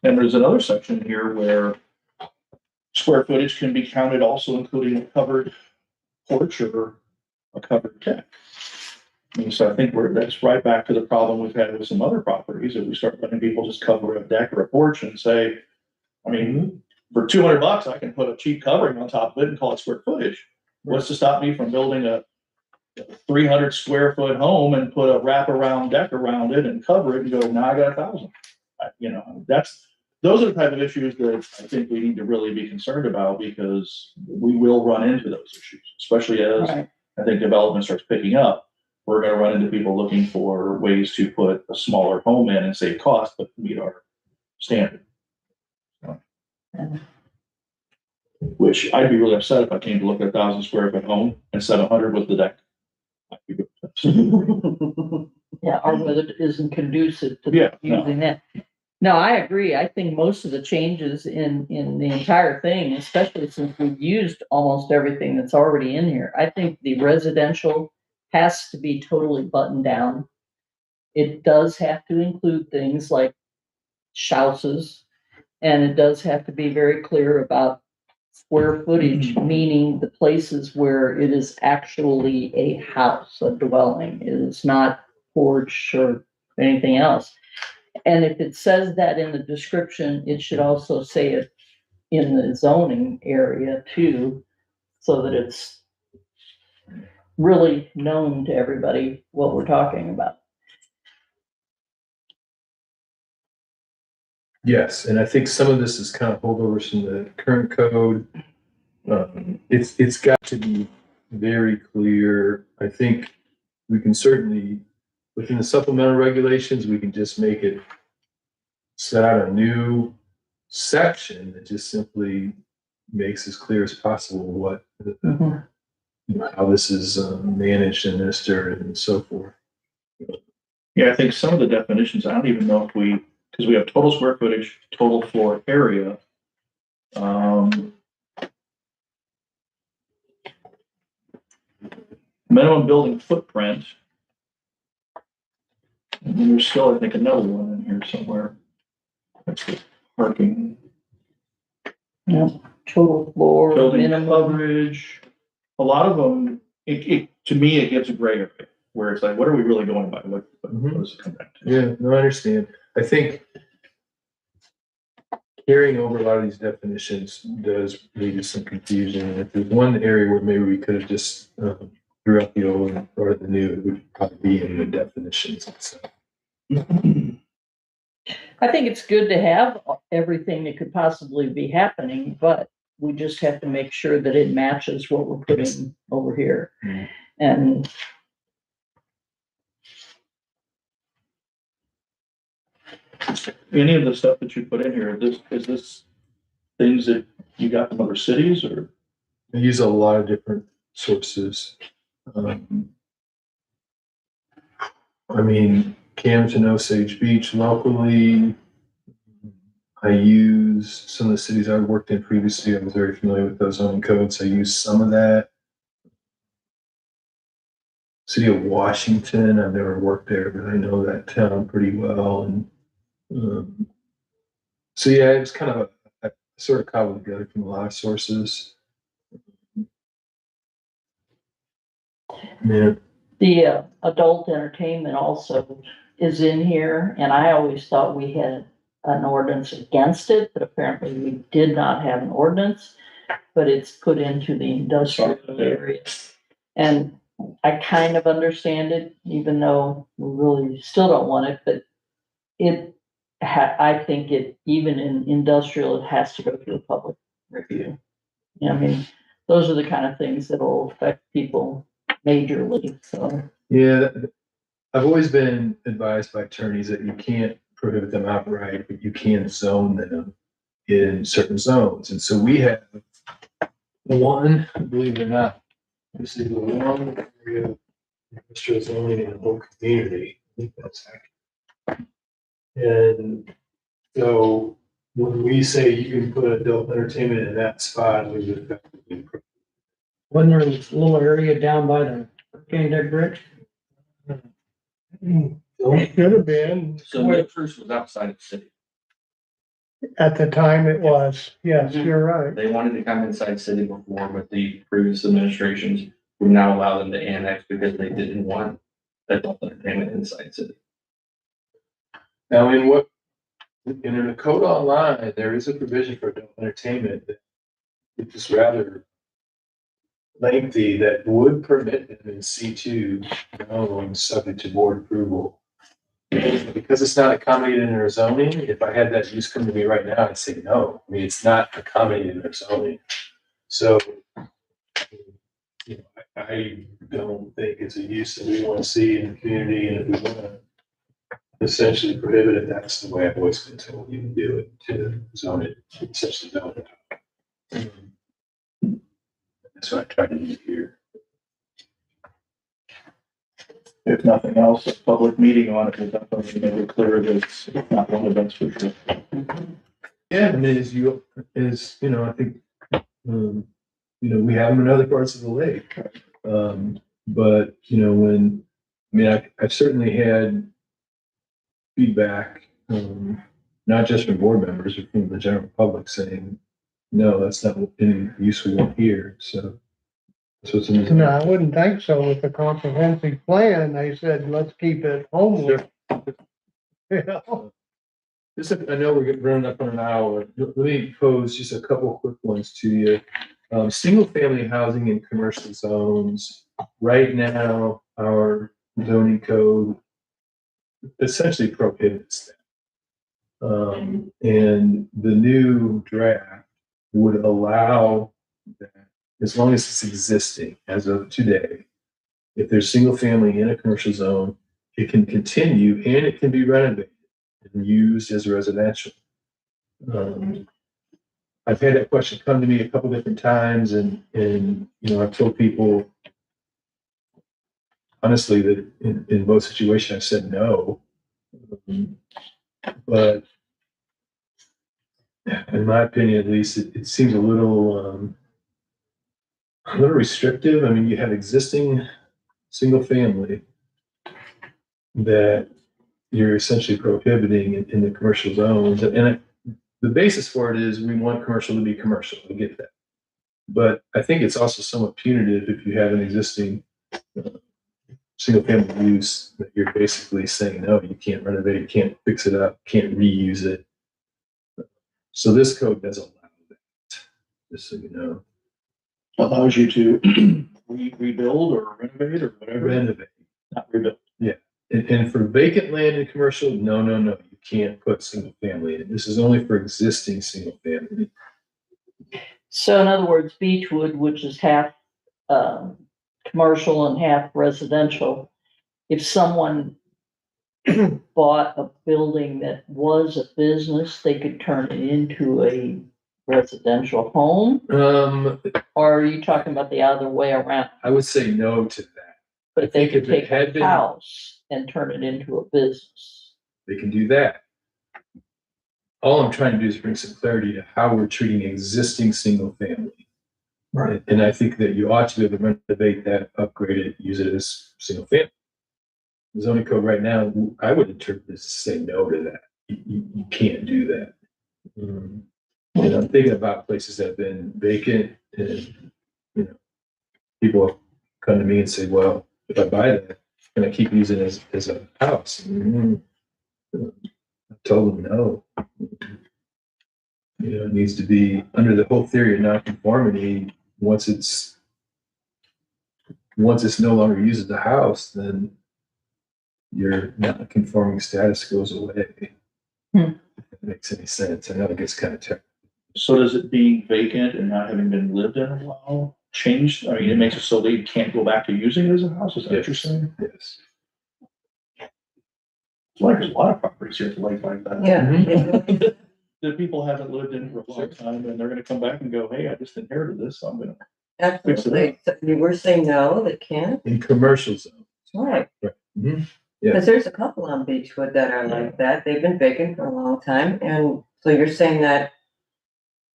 there's another section here where square footage can be counted also including a covered porch or a covered deck. I mean, so I think that's right back to the problem we've had with some other properties, that we start letting people just cover a deck or a porch and say, I mean, for $200, I can put a cheap covering on top of it and call it square footage. What's to stop me from building a 300 square foot home and put a wraparound deck around it and cover it and go, now I got 1,000. Those are the type of issues that I think we need to really be concerned about, because we will run into those issues, especially as Right. I think development starts picking up. We're going to run into people looking for ways to put a smaller home in and save cost, but meet our standard. Which I'd be really upset if I came to look at 1,000 square foot home and 700 was the deck. I'd be really upset. Yeah, or whether it isn't conducive to Yeah, no. using that. No, I agree. I think most of the changes in the entire thing, especially since we've used almost everything that's already in here, I think the residential has to be totally buttoned down. It does have to include things like houses, and it does have to be very clear about square footage, meaning the places where it is actually a house, a dwelling. It is not porch or anything else. And if it says that in the description, it should also say it in the zoning area too, so that it's really known to everybody what we're talking about. Yes, and I think some of this is kind of holdovers from the current code. It's got to be very clear. I think we can certainly, within the supplemental regulations, we can just make it set out a new section that just simply makes as clear as possible what how this is managed and administered and so forth. Yeah, I think some of the definitions, I don't even know if because we have total square footage, total floor area. Minimum building footprint. And then there's still, I think, another one in here somewhere. That's the parking. Total floor, Building minimum. coverage. A lot of them, to me, it gives a gray area where it's like, what are we really going by? What does it come back to? Yeah, no, I understand. I think carrying over a lot of these definitions does lead to some confusion. And if there's one area where maybe we could have just threw out the old or the new, it would probably be in the definitions. So. I think it's good to have everything that could possibly be happening, but we just have to make sure that it matches what we're putting over here. Mm. And Any of the stuff that you put in here, is this things that you got from other cities or? I use a lot of different sources. I mean, Camden, Osage Beach locally. I use some of the cities I worked in previously. I was very familiar with those zoning codes. I use some of that. City of Washington, I've never worked there, but I know that town pretty well. And so yeah, it's kind of a sort of cobbled together from a lot of sources. Yeah. the adult entertainment also is in here, and I always thought we had an ordinance against it, but apparently we did not have an ordinance, but it's put into the industrial area. And I kind of understand it, even though we really still don't want it, but I think it, even in industrial, it has to go through a public review. You know, I mean, those are the kind of things that will affect people majorly, so. Yeah, I've always been advised by attorneys that you can't prohibit them outright, but you can zone them in certain zones. And so we have one, believe it or not, this is the one area of industrial zoning in the whole community. I think that's accurate. And so when we say you can put adult entertainment in that spot, we would effectively. Wasn't there this little area down by the Hurricane Deck Bridge? It could have been, So Nipper's was outside of the city. at the time it was, yes, you're right. They wanted to come inside city before, but the previous administrations would not allow them to annex because they didn't want adult entertainment inside city. Now, in the code online, there is a provision for adult entertainment that is rather lengthy that would permit them in C2 only subject to board approval. Because it's not accommodated in their zoning, if I had that use come to me right now, I'd say no. I mean, it's not accommodated in their zoning. So, you know, I don't think it's a use that we want to see in the community, and if we want to essentially prohibit it, that's the way I've always been told you can do it, to zone it, essentially zone it. That's what I tried to do here. If nothing else, a public meeting on it will definitely make it clear that it's not one of those for sure. Yeah, and you know, I think, you know, we have them in other parts of the lake. But, you know, I've certainly had feedback, not just from board members, but from the general public saying, no, that's not any use we want here. So it's No, I wouldn't think so. With the comprehensive plan, they said, let's keep it homeless. Yeah. I know we're running up on an hour. Let me pose just a couple quick ones to you. Single family housing in commercial zones. Right now, our zoning code essentially prohibits that. And the new draft would allow that, as long as it's existing as of today. If there's single family in a commercial zone, it can continue and it can be renovated and used as residential. I've had that question come to me a couple different times, and you know, I've told people honestly, that in most situations, I've said no. But in my opinion, at least, it seems a little restrictive. I mean, you have existing single family that you're essentially prohibiting in the commercial zones. And the basis for it is we want commercial to be commercial. I get that. But I think it's also somewhat punitive if you have an existing single family use that you're basically saying, no, you can't renovate, you can't fix it up, can't reuse it. So this code does allow that, just so you know. Allows you to rebuild or renovate or whatever. Renovate. Not rebuild. And for vacant land and commercial, no, you can't put single family in. This is only for existing single family. So in other words, Beechwood, which is half, commercial and half residential, if someone bought a building that was a business, they could turn it into a residential home? Or are you talking about the other way around? I would say no to that. But they could if it take had a been- house and turn it into a business. They can do that. All I'm trying to do is bring some clarity to how we're treating existing single family. Right. And I think that you ought to be able to renovate that, upgrade it, use it as single family. The zoning code right now, I would interpret this to say no to that. You can't do that. And I'm thinking about places that have been vacant and, people come to me and say, well, if I buy that, can I keep using it as a house? I told them no. It needs to be under the whole theory of nonconformity. Once it's no longer used as a house, then your non-conforming status goes away. If that makes any sense. I know it gets kind of technical. So does it being vacant and not having been lived in a while change? I mean, it makes it so they can't go back to using it as a house? Is that what you're saying? Yes. Like there's a lot of properties here like that. Yeah. That people haven't lived in for a long time and they're gonna come back and go, hey, I just inherited this, so I'm gonna. Absolutely. So you were saying no, they can't? In commercial zones. Right. Mhm. Because there's a couple on Beechwood that are like that. They've been vacant for a long time. And so you're saying that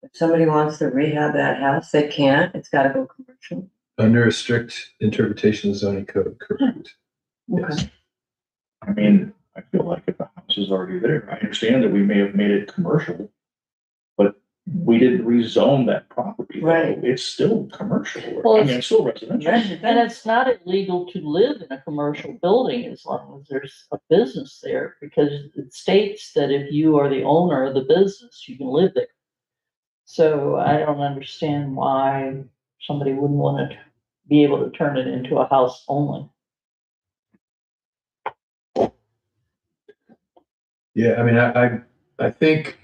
if somebody wants to rehab that house, they can't. It's got to go commercial. Under a strict interpretation of the zoning code, correct. Yes. Okay. I mean, I feel like if the house is already there, I understand that we may have made it commercial, but we didn't rezone that property. Right. It's still commercial. Well, I mean, it's still residential. And it's not illegal to live in a commercial building as long as there's a business there, because it states that if you are the owner of the business, you can live there. So I don't understand why somebody wouldn't want to be able to turn it into a house only. Yeah, I mean, I think,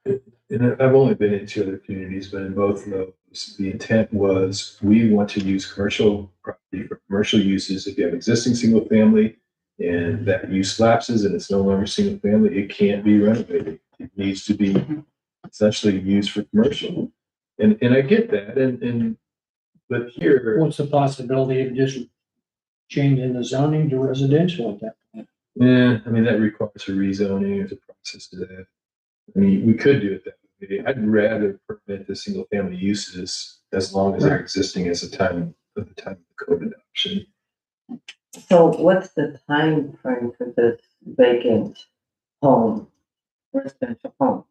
and I've only been in 2 other communities, but in both of those, the intent was we want to use commercial property for commercial uses. If you have existing single family and that use lapses and it's no longer single family, it can't be renovated. It needs to be essentially used for commercial. And I get that. But here, What's the possibility of just changing the zoning to residential at that point? yeah, I mean, that requires a rezoning. There's a process to that. I mean, we could do it that way. I'd rather permit the single family uses as long as they're existing as the time of the code adoption. So what's the time frame for this vacant home, residential home?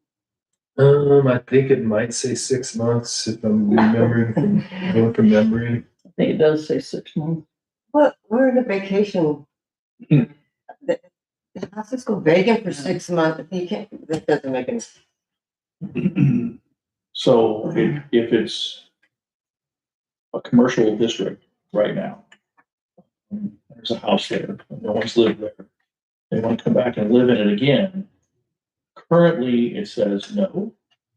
I think it might say 6 months if I'm going from memory. I think it does say 6 months. Well, we're in a vacation. The houses go vacant for 6 months. You can't, that doesn't make any sense. So if it's a commercial district right now, there's a house there, no one's lived there. They want to come back and live in it again. Currently, it says no.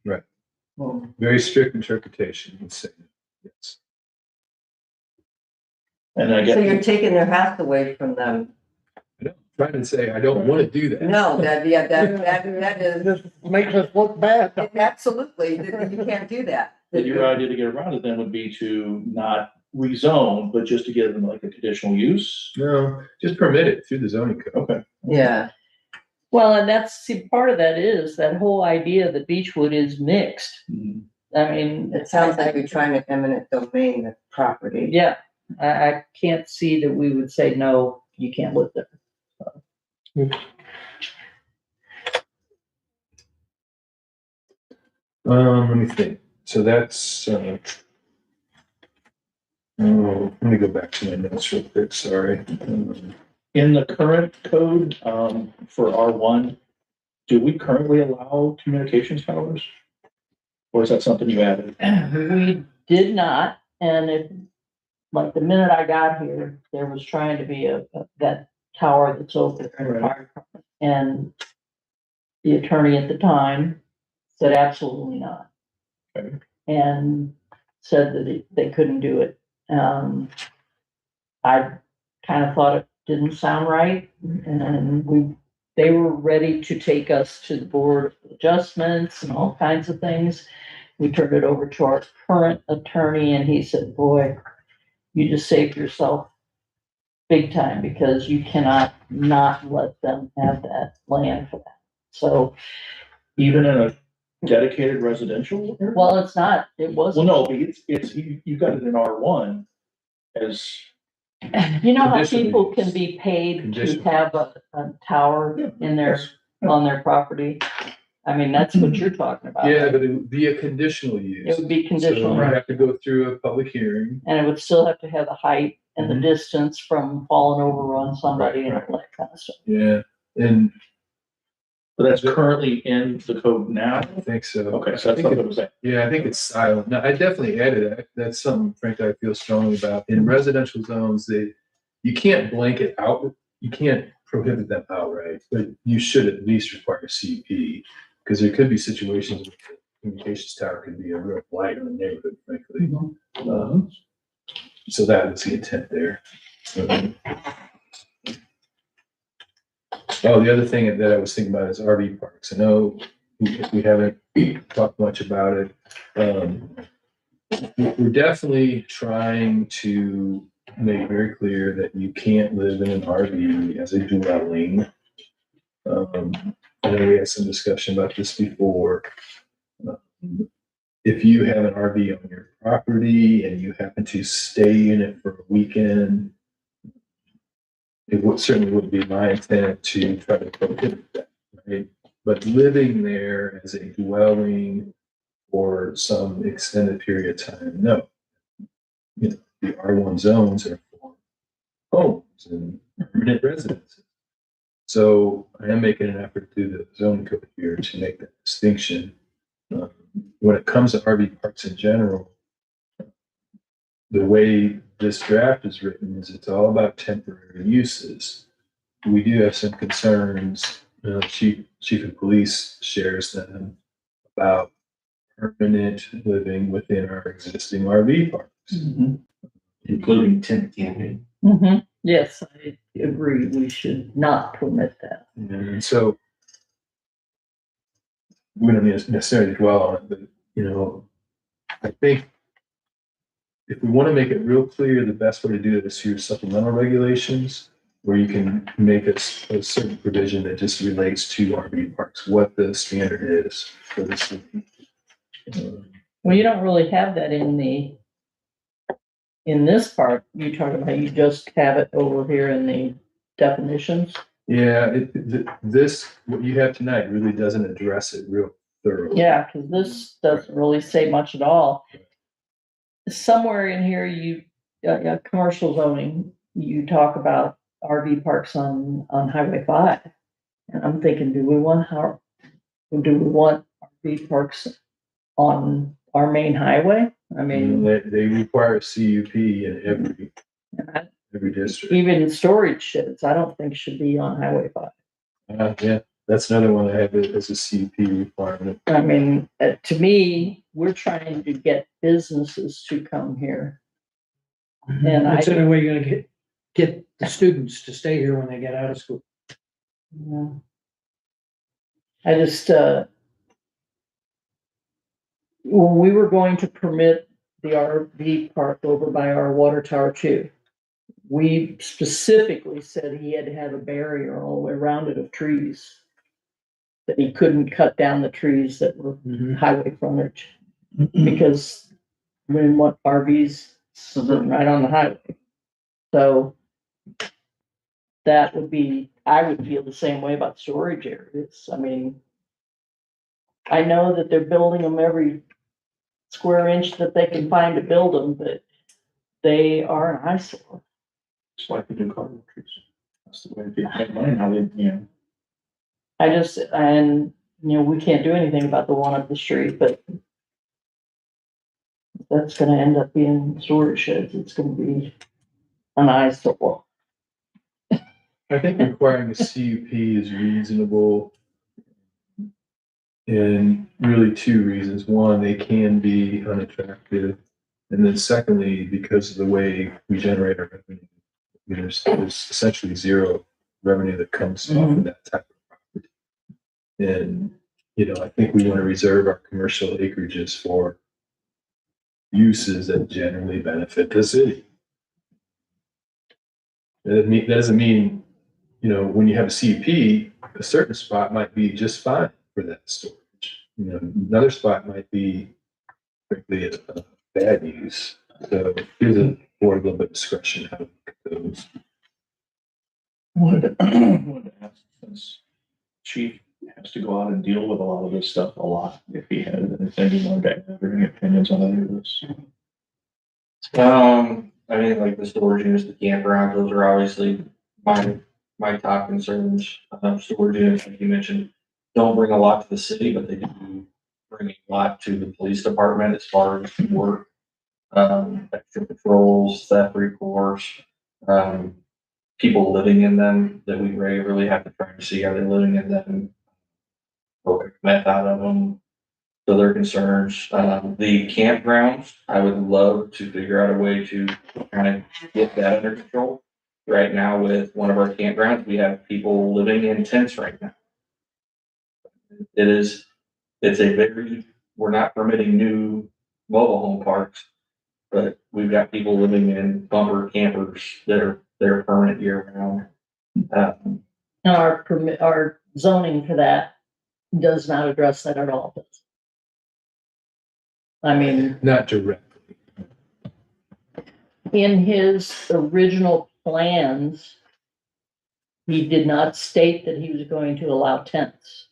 Right. Hmm. Very strict interpretation, would say. Yes. And I So you're get, taking their house away from them. I'm trying to say I don't want to do that. No, that is, Just makes us look bad. absolutely, you can't do that. that your idea to get around it then would be to not rezone, but just to give them like a conditional use. No, just permit it through the zoning code. Okay. Yeah, Well, and that's, see, part of that is that whole idea that Beechwood is mixed. I mean, it sounds like you're trying to eminent domain the property. yeah, I can't see that we would say, no, you can't live there. Let me think. So that's, oh, let me go back to my notes real quick, sorry. In the current code, for R1, do we currently allow communications towers? Or is that something you added? We did not, and if, like, the minute I got here, there was trying to be that tower that's over there in the fire department. And the attorney at the time said absolutely not. Okay. And said that they couldn't do it. I kind of thought it didn't sound right, and they were ready to take us to the board of adjustments and all kinds of things. We turned it over to our current attorney, and he said, boy, you just saved yourself big time, because you cannot not let them have that land for that. So, Even in a dedicated residential area? well, it's not, it Well, wasn't. no, but you got it in R1 as, You know how Conditional people use. can be paid to Conditional. have a tower in their, on their property? I mean, that's what you're talking about. Yeah, right? but it would be a conditional use. It would be So conditional, you have to go through a public hearing. and it would still have to have the height and the Mhm. distance from falling over on somebody and all that kind of stuff. Yeah, and but that's currently in the code now? I think so. Okay, so I that's think what I was saying. Yeah, I think it's silent. No, I definitely added that. That's something, frankly, I feel strongly about. In residential zones, you can't blanket out, you can't prohibit them outright, but you should at least require CUP. Because there could be situations where the communications tower could be a real blight on the neighborhood, frankly. So that was the intent there. Oh, the other thing that I was thinking about is RV parks. I know we haven't talked much about it. We're definitely trying to make very clear that you can't live in an RV as a dwelling. I know we had some discussion about this before. If you have an RV on your property and you happen to stay in it for a weekend, it certainly would be my intent to try to prohibit that, right? But living there as a dwelling for some extended period of time, no. You know, the R1 zones are for homes and permanent residences. So I am making an effort through the zoning code here to make that distinction. When it comes to RV parks in general, the way this draft is written is it's all about temporary uses. We do have some concerns, chief of police shares them, about permanent living within our existing RV parks. Including tent camping. Yes, I agree. We should not permit that. And so we don't necessarily dwell on it, but, I think if we want to make it real clear, the best way to do it is through supplemental regulations, where you can make a certain provision that just relates to RV parks, what the standard is for this. Well, you don't really have that in this part. You talk about, you just have it over here in the definitions. Yeah, what you have tonight really doesn't address it real thoroughly. Yeah, because this doesn't really say much at all. Somewhere in here, commercial zoning, you talk about RV parks on Highway 5. And I'm thinking, do we want RV parks on our main highway? I mean, They require CUP in every district. even storage sheds, I don't think should be on Highway 5. Yeah, that's another one I have as a CUP requirement. I mean, to me, we're trying to get businesses to come here. And That's the only way you're gonna get the students to stay here when they get out of school. I just, when we were going to permit the RV park over by our water tower too. We specifically said he had to have a barrier all the way around it of trees. That he couldn't cut down the trees that were highway frontage, because we didn't want RVs sitting right on the highway. So that would be, I would feel the same way about storage areas. I mean, I know that they're building them every square inch that they can find to build them, but they are an eyesore. It's like the new cardinal trees. That's the way people make money now, And, we can't do anything about the one up the street, but that's gonna end up being storage sheds. It's gonna be an eyesore. I think requiring a CUP is reasonable. And really two reasons. One, they can be unattractive. And then secondly, because of the way we generate our revenue, there's essentially zero revenue that comes off of that type of property. And, I think we want to reserve our commercial acreages for uses that generally benefit the city. That doesn't mean, when you have a CUP, a certain spot might be just fine for that storage. Another spot might be frankly a bad use. So there's a little bit of discretion how to look at those. Wanted to ask, since Chief has to go out and deal with a lot of this stuff a lot, if he had anything he wanted to add or any opinions on any of this. I mean, like the storage units, the campgrounds, those are obviously my top concerns. Storage units, like you mentioned, don't bring a lot to the city, but they do bring a lot to the police department as far as work. Extra patrols, theft recourse, people living in them that we regularly have to try to see, are they living in them? Or meth out of them. So their concerns, the campgrounds, I would love to figure out a way to kind of get that under control. Right now with one of our campgrounds, we have people living in tents right now. We're not permitting new mobile home parks, but we've got people living in bumper campers that are permanent year round. And our zoning for that does not address that at all. I mean, Not directly. in his original plans, he did not state that he was going to allow tents.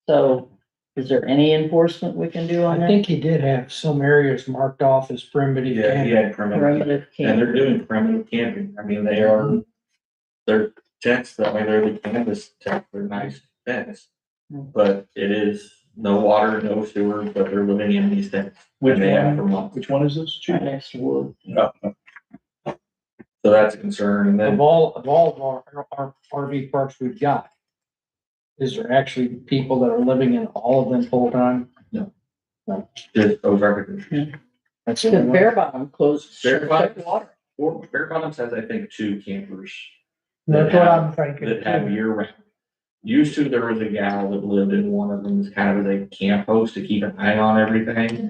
So is there any enforcement we can do on I that? think he did have some areas marked off as primitive. Yeah, he had primitive, Primitive and they're camp. doing primitive camping. I mean, they're tents, that way they're the canvas tents, they're nice tents. But it is no water, no sewer, but they're living in these tents. Which They have for one, months. which one is this, Chief? Right next to wood. So that's a concern, and Of then, all of our RV parks we've got, is there actually people that are living in all of them full time? just those are the. That's The Bear Bottom closed. Bear Bottom? Water. Bear Bottoms has, I think, 2 campers. That's what I'm thinking. That have year round. Used to, there was a gal that lived in one of them, kind of as a camp host to keep an eye on everything.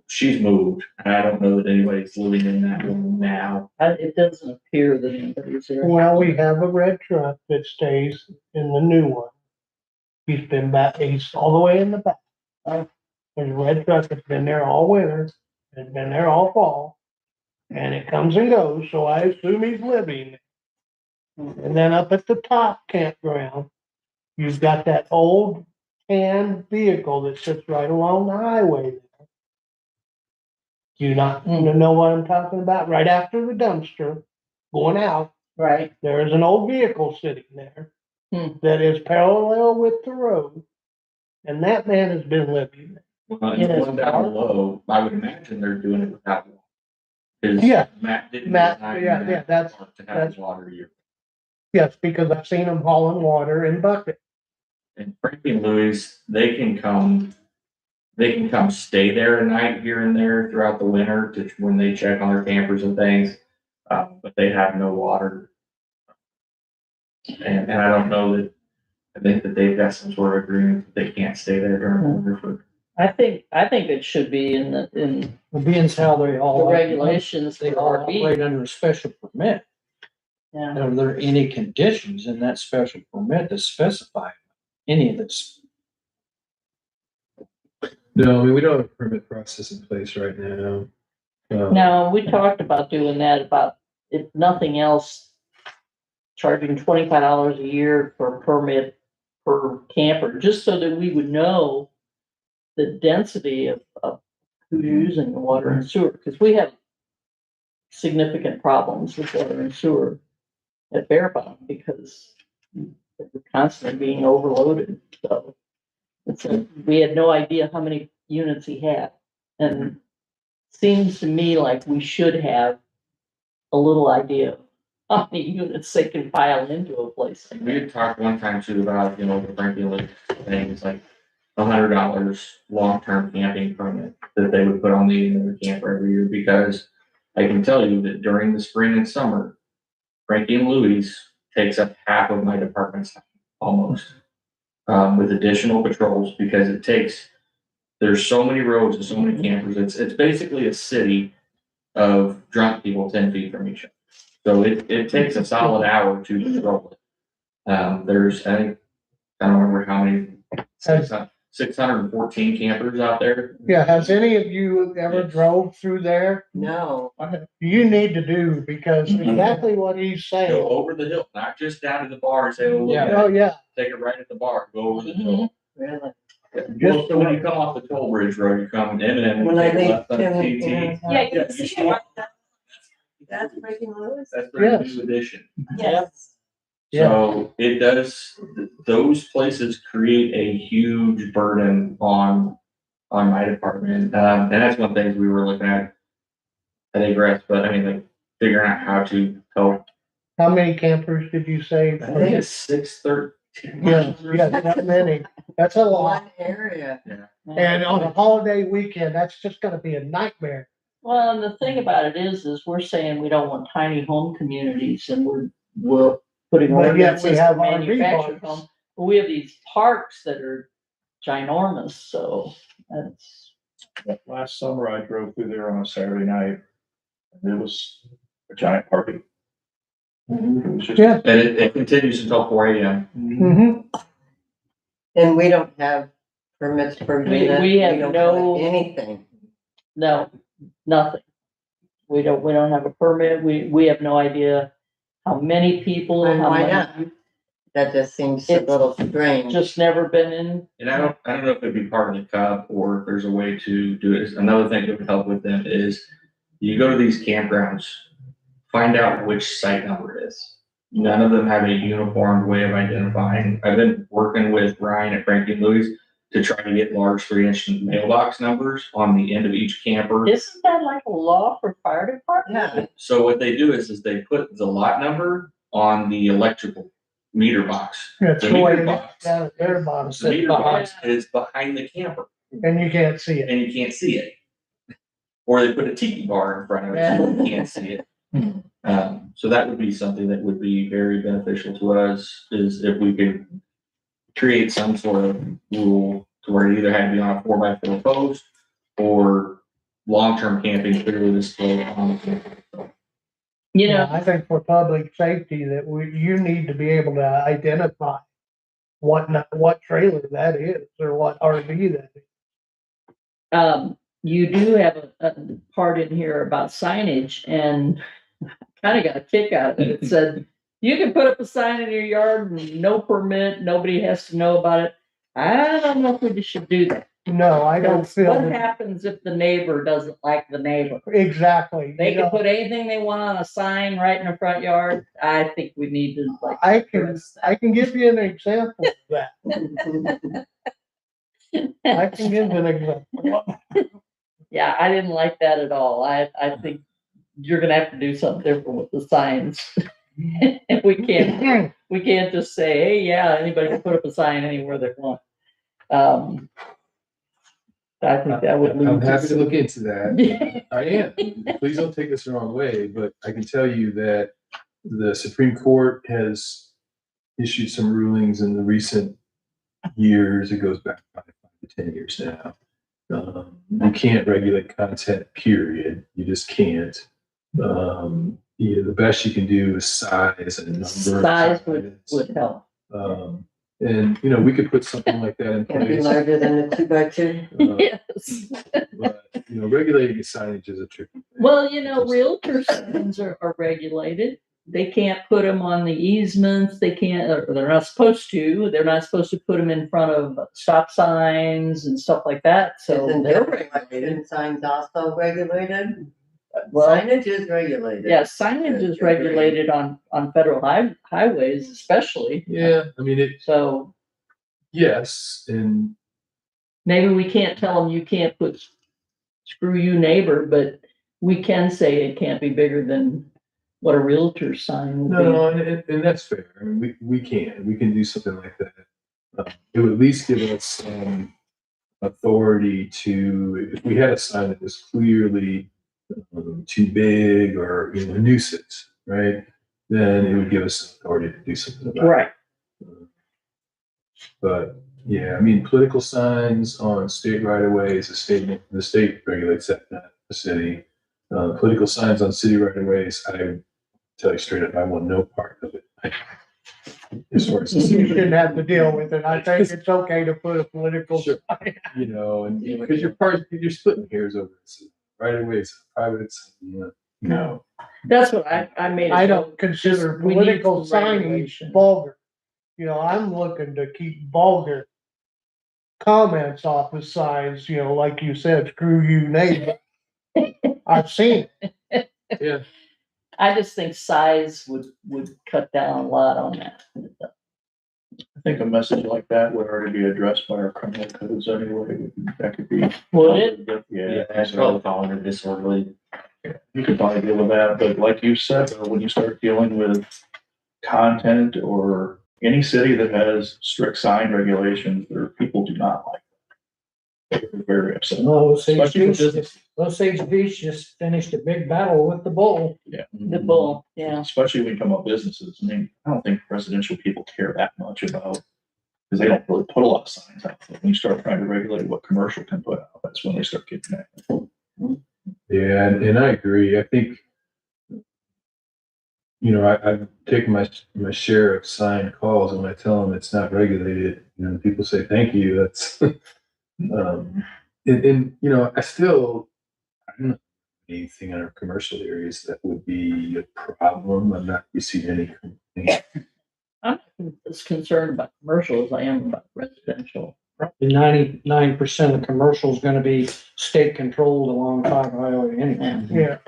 She's moved, and I don't know that anybody's living in that one now. It doesn't appear that anybody's there. Well, we have a red truck that stays in the new one. He's all the way in the back. There's a red truck that's been there all winter, has been there all fall. And it comes and goes, so I assume he's living. And then up at the top campground, you've got that old tan vehicle that sits right along the highway there. Do you not know what I'm talking about? Right after the dumpster, going out, Right. there is an old vehicle sitting there that is parallel with the road. And that man has been living there. Well, and the one down below, I would imagine they're doing it without water. 'Cause Yeah. Matt didn't. Matt, design yeah, that that's- park to have water year. Yes, because I've seen them hauling water in buckets. And Frankie and Louis, they can come stay there a night here and there throughout the winter to, when they check on their campers and things. But they have no water. And I don't know that, I think that they've got some sort of agreement that they can't stay there during the winter for. I think it should be in the Being how they all. regulations They for all RV. operate under a special permit. Yeah. Are there any conditions in that special permit that specify any of this? No, I mean, we don't have a permit process in place right now. No, we talked about doing that, about if nothing else, charging $25 a year for a permit per camper, just so that we would know the density of who's using the water and sewer, because we have significant problems with water and sewer at Bear Bottom because we're constantly being overloaded. So we had no idea how many units he had. And seems to me like we should have a little idea of how many units they can pile into a place like We that. had talked one time too about, you know, the Frankie Lake thing, it's like $100 long-term camping permit that they would put on the end of the camper every year, because I can tell you that during the spring and summer, Frankie and Louie's takes up half of my department's time, almost, with additional patrols, because there's so many roads and so many campers. It's basically a city of drunk people 10 feet from each other. So it takes a solid hour to patrol it. There's, I think, I don't remember how many, 614 campers out there. Yeah, has any of you ever Yes. drove through there? No, You need to do, because exactly what he's Go saying. over the hill, not just down to the bar and say, oh, look Yeah. at Oh, it. yeah, Take it right at the bar, go over the hill. really. Well, so when you come off the toll bridge road, you come in and When I take leave left on Tim- TT. Yeah, Yeah, you see, That's breaking Lewis? that's their Yes. new addition. Yes. Yeah. So it does, those places create a huge burden on my department. And that's one thing we were looking at Egress, but I mean, like figuring out how to help. how many campers did you say? I think it's 613. Yeah, that many. That's a lot. One area. And on a holiday weekend, that's just gonna be a nightmare. Well, and the thing about it is we're saying we don't want tiny home communities, and we're putting But yet we ordinances have for manufactured RV parks. home. But we have these parks that are ginormous, so that's, Last summer I drove through there on a Saturday night. And it was a giant party. It was just. Yeah. And it continues until 4 AM. Mm-hmm. And we don't have permits per We- unit. we have don't no- Anything. no, nothing. We don't have a permit. We have no idea how many people, And how why many, not? That just seems a It's little strange. just never been in. And I don't know if it'd be part of the cup or if there's a way to do it. Another thing that would help with them is you go to these campgrounds, find out which site number it is. None of them have a uniform way of identifying. I've been working with Ryan at Frankie and Louie's to try to get large 3-inch mailbox numbers on the end of each camper. Isn't that like a law for fire department? Yeah, So what they do is they put the lot number on the electrical meter box. That's The the way meter it is box. down at their bottom, The meter box is behind the camper and you can't see it. and you can't see it. Or they put a tiki bar in front of it, so you can't see it. So that would be something that would be very beneficial to us, is if we could create some sort of rule to where it either had to be on a 4x4 post or long-term camping clearly displayed on the camper. You Yeah, know, I think for public safety that you need to be able to identify what trailer that is or what RV that is. you do have a part in here about signage, and kind of got a kick out of it. It said, you can put up a sign in your yard, no permit, nobody has to know about it. I don't know if we should do that. No, I don't Because feel what that- happens if the neighbor doesn't like the neighbor? exactly. They You can know, put anything they want on a sign right in the front yard. I think we need to like. I can give you an example of that. I can give you an example. Yeah, I didn't like that at all. I think you're gonna have to do something different with the signs. We can't just say, hey, yeah, anybody can put up a sign anywhere they want. I think that would lead I'm to happy to some- look into that. I am. Please don't take this the wrong way, but I can tell you that the Supreme Court has issued some rulings in the recent years. It goes back 5 to 10 years now. You can't regulate content, period. You just can't. The best you can do is size and number. Size of would sites. help. And, we could put something like that in Can't be place. larger than the 2x2. Yes. But, regulating signage is a tricky thing. Well, realtor signs are regulated. They can't put them on the easements. They can't, or they're not supposed to. They're not supposed to put them in front of stop signs and stuff like that. So Isn't they're building regulated. signs also regulated? Well, Signage is regulated. yeah, signage is regulated on federal highways especially. Yeah, So yes, and maybe we can't tell them you can't put screw you neighbor, but we can say it can't be bigger than what a realtor sign would be. no, and that's fair. We can do something like that. It would at least give us some authority to, if we had a sign that was clearly too big or a nuisance, right? Then it would give us authority to do something about it. Right. But yeah, political signs on state right of ways, the state regulates that, not the city. Political signs on city right of ways, I tell you straight up, I want no part of it. As far as the You city, shouldn't have to deal with it. I think it's okay to put a political Sure. sign. and because you're splitting hairs over it. Right of ways, private, no. That's what I made. I don't consider We need political some signage regulation. vulgar. I'm looking to keep vulgar comments off of signs, like you said, screw you neighbor. I've seen it. Yeah. I just think size would cut down a lot on that. I think a message like that would already be addressed by our criminal codes anyway. That could be. Would it? Yeah. That's probably falling under disorderly. You could probably deal with that, but like you said, when you start dealing with content or any city that has strict sign regulations, there people do not like that. They're very upset. Especially with business. Osage Beach just finished a big battle with the bull. Yeah. The bull, yeah. Especially when you come up businesses. I don't think residential people care that much about, because they don't really put a lot of signs out. When you start trying to regulate what commercial can put out, that's when they start getting that. Yeah, and I agree. I think, I've taken my share of sign calls, and when I tell them it's not regulated, people say, thank you. That's, I don't know anything in our commercial areas that would be a problem. I'm not receiving anything. I'm not as concerned about commercial as I am about residential. Probably 99% of commercial is gonna be state controlled along Five Highway anyway. Yeah.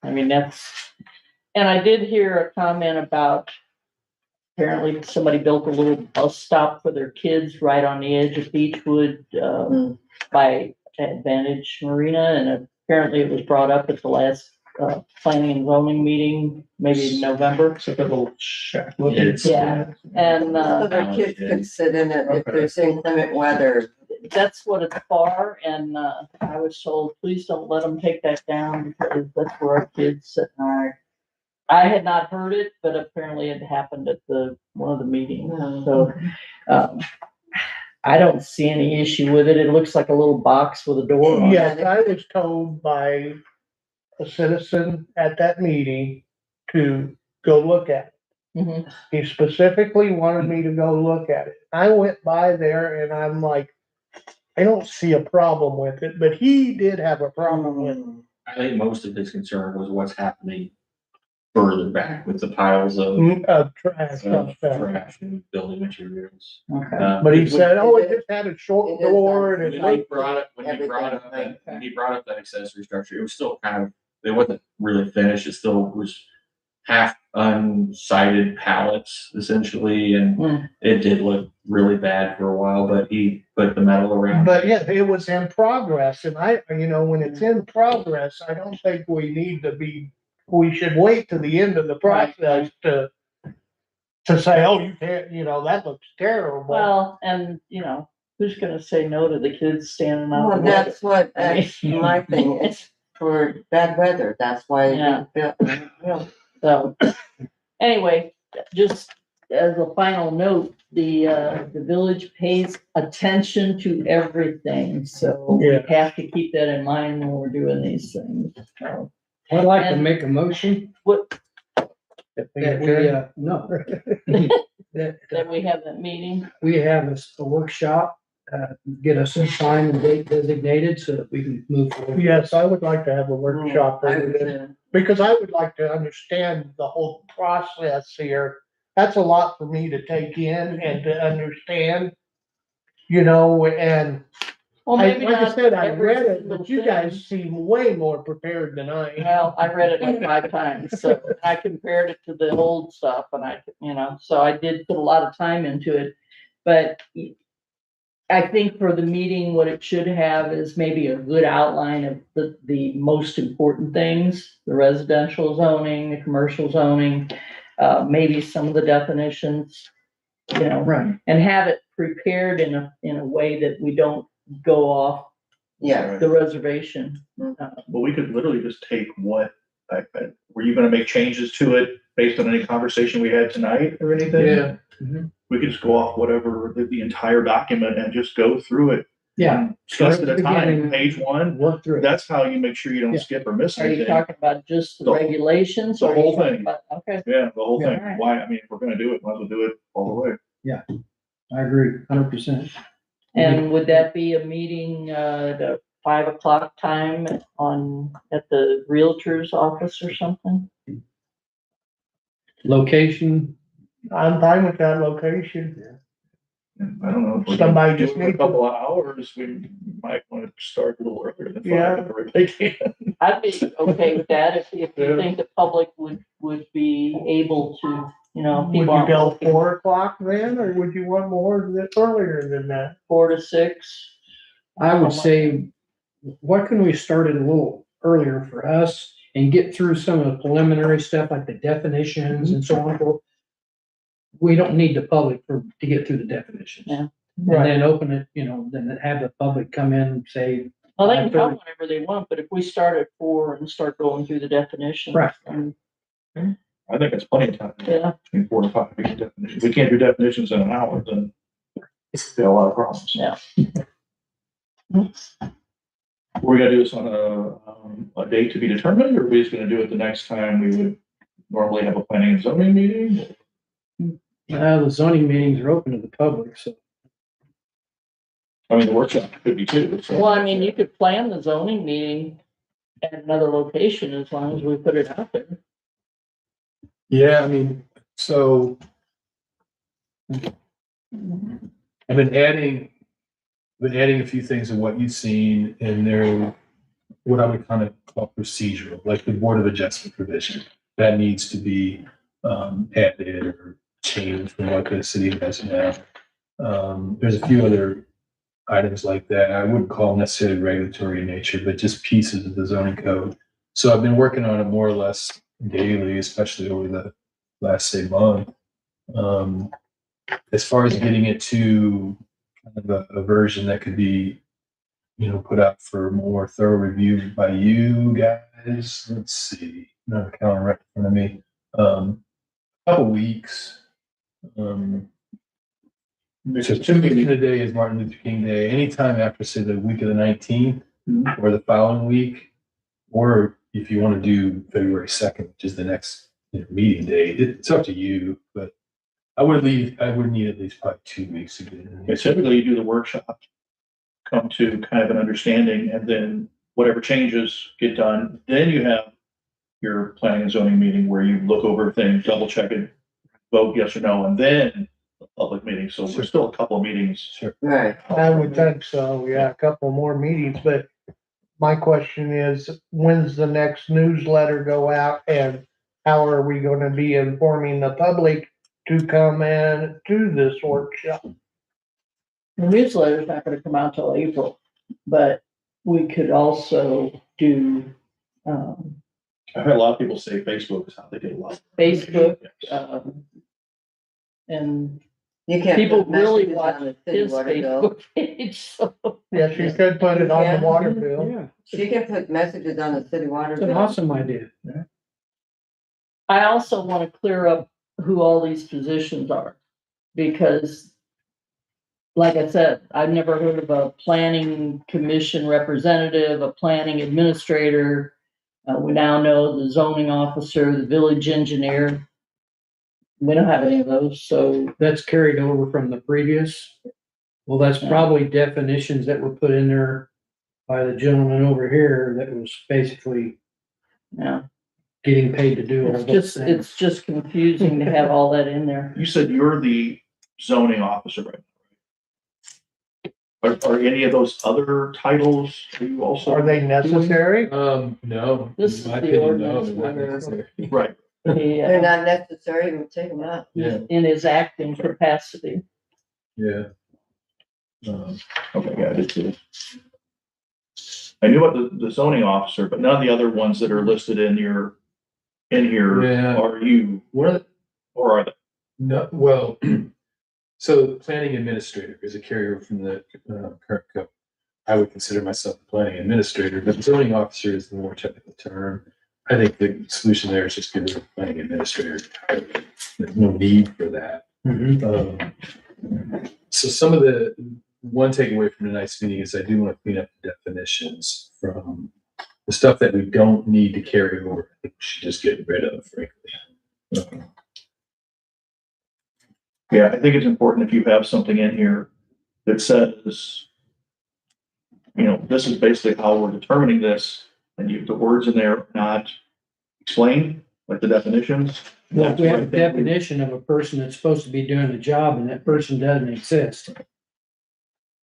I mean, and I did hear a comment about apparently somebody built a little bus stop for their kids right on the edge of Beechwood, by Advantage Marina, and apparently it was brought up at the last, planning and zoning meeting, maybe in November. Except that little shack. Yeah. And, So their kids could sit in it if there's inclement weather. that's what it's for, and, I was told, please don't let them take that down, because that's where our kids sit and I had not heard it, but apparently it happened at one of the meetings, so, I don't see any issue with it. It looks like a little box with a door on it. Yes, I was told by a citizen at that meeting to go look at it. Mhm. He specifically wanted me to go look at it. I went by there and I'm like, I don't see a problem with it, but he did have a problem with it. I think most of his concern was what's happening further back with the piles of Trash. trash and building materials. Okay. But he said, oh, it just had a short It is door and When it he looked. brought up that accessory structure, it was still it wasn't really finished. It still was half unsided pallets essentially, and it did look really bad for a while, but he put the metal around. But yeah, it was in progress, and when it's in progress, I don't think we should wait to the end of the process to say, oh, you can't, that looks terrible. Well, and, who's gonna say no to the kids standing out? Well, the window? that's what, that's my thing, it's for bad weather, that's why. Yeah. So, anyway, just as a final note, the village pays attention to everything, so we Yeah. have to keep that in mind when we're doing these things. So, I'd like to And- make a motion what, that we, no. that we have that meeting, We have a workshop, get us a time and date designated so that we can move forward. Yes, I would like to have a workshop, I would say. because I would like to understand the whole process here. That's a lot for me to take in and to understand, you know, and well, maybe like I not said, I every read it, single but you thing. guys seem way more prepared than I am. Well, I read it like 5 times, so I compared it to the old stuff and so I did put a lot of time into it. But I think for the meeting, what it should have is maybe a good outline of the most important things, the residential zoning, the commercial zoning, maybe some of the definitions, Right. and have it prepared in a way that we don't go off Yeah, the reservation. Well, we could literally just take what, were you gonna make changes to it based on any conversation we had tonight or anything? Yeah. We could just go off whatever, the entire document and just go through it. Yeah. Just at a time, Beginning. page one, Work through it. that's how you make sure you don't Yeah. skip or miss Are you anything. talking about just the The- regulations? the or are you whole talking thing. about- Okay, Yeah, the whole thing. Yeah. Why, I mean, if we're gonna do it, might as well do it all the way. I agree, 100%. and would that be a meeting, at a 5 o'clock time at the Realtor's office or something? Location, I'm fine with that location. I don't know. If we're Somebody gonna do just it for a needs to- couple of hours, we might wanna start a little earlier than Yeah. 5 if we really can. I'd be okay with that if you Yeah. think the public would be able to, Would people you aren't go looking 4 o'clock then, or would you want more earlier than that? 4 to 6. I would say, what can we start it a little earlier for us and get through some of the preliminary stuff like the definitions and so on. We don't need the public to get through the definitions. Yeah. And then open it, then have the public come in and say, Well, they can come whenever they want, but if we start at 4 and start going through the definitions. Right. then, I think it's plenty of time. Yeah, Between 4 to 5 to get definitions. We can't do definitions in an hour, then it's got a lot of problems. Yeah. We're gonna do this on a date to be determined, or are we just gonna do it the next time we would normally have a planning and zoning meeting? the zoning meetings are open to the public, so. I mean, the workshop could be too, so. well, I mean, you could plan the zoning meeting at another location as long as we put it out there. Yeah, I mean, so I've been adding a few things of what you've seen, and they're what I would kind of call procedural, like the Board of Adjustment provision. That needs to be added or changed from what the city has now. There's a few other items like that. I wouldn't call necessarily regulatory in nature, but just pieces of the zoning code. So I've been working on it more or less daily, especially over the last, say, month. As far as getting it to kind of a version that could be, put out for more thorough review by you guys. Let's see, not a calendar right in front of me. Couple weeks. So 2 weeks today is Martin Luther King Day. Anytime after, say, the week of the 19th or the following week, or if you want to do February 2nd, which is the next meeting day, it's up to you. But I would need at least probably 2 weeks to get it in. Yeah, typically you do the workshop, come to kind of an understanding, and then whatever changes get done, then you have your planning and zoning meeting where you look over things, double check it, vote yes or no, and then the public meeting. So there's still a couple of meetings. Sure. right. I would think so, yeah, a couple more meetings, but my question is, when's the next newsletter go out, and how are we gonna be informing the public to come in to this workshop? The newsletter's not gonna come out till April, but we could also do, I've had a lot of people say Facebook is how they get a lot. Facebook, Yes. And You can't. people put really messages watch on the city his water bill. Facebook page, so. Yes, you could put it on Yeah. the water bill. Yeah, She can put messages on the city water it's an bill. awesome idea. I also wanna clear up who all these positions are. Because, like I said, I've never heard of a planning commission representative, a planning administrator. We now know the zoning officer, the village engineer. We don't have any of those, so That's carried over from the previous. Well, that's probably definitions that were put in there by the gentleman over here that was basically yeah, getting paid to do all those things. it's just confusing to have all that in there. You said you're the zoning officer, right? Are any of those other titles, are you also? Are they necessary? No. This in my is the opinion, no, ordinance they're not where- necessary. Right, They're not necessary, we take them out. Yeah, In his acting capacity. yeah. okay, yeah, I did too. I knew about the zoning officer, but none of the other ones that are listed in here Yeah. are you, One of the, or are they? no, well, so the planning administrator is a carryover from the current code. I would consider myself a planning administrator, but zoning officer is the more technical term. I think the solution there is just give it a planning administrator. There's no need for that. Mhm. So some of the, one takeaway from tonight's meeting is I do want to clean up the definitions from the stuff that we don't need to carry over. I think we should just get rid of, frankly. Yeah, I think it's important if you have something in here that says, you know, this is basically how we're determining this, and the words in there are not explained, like the definitions. Well, if we have a That's what I think we- definition of a person that's supposed to be doing the job and that person doesn't exist.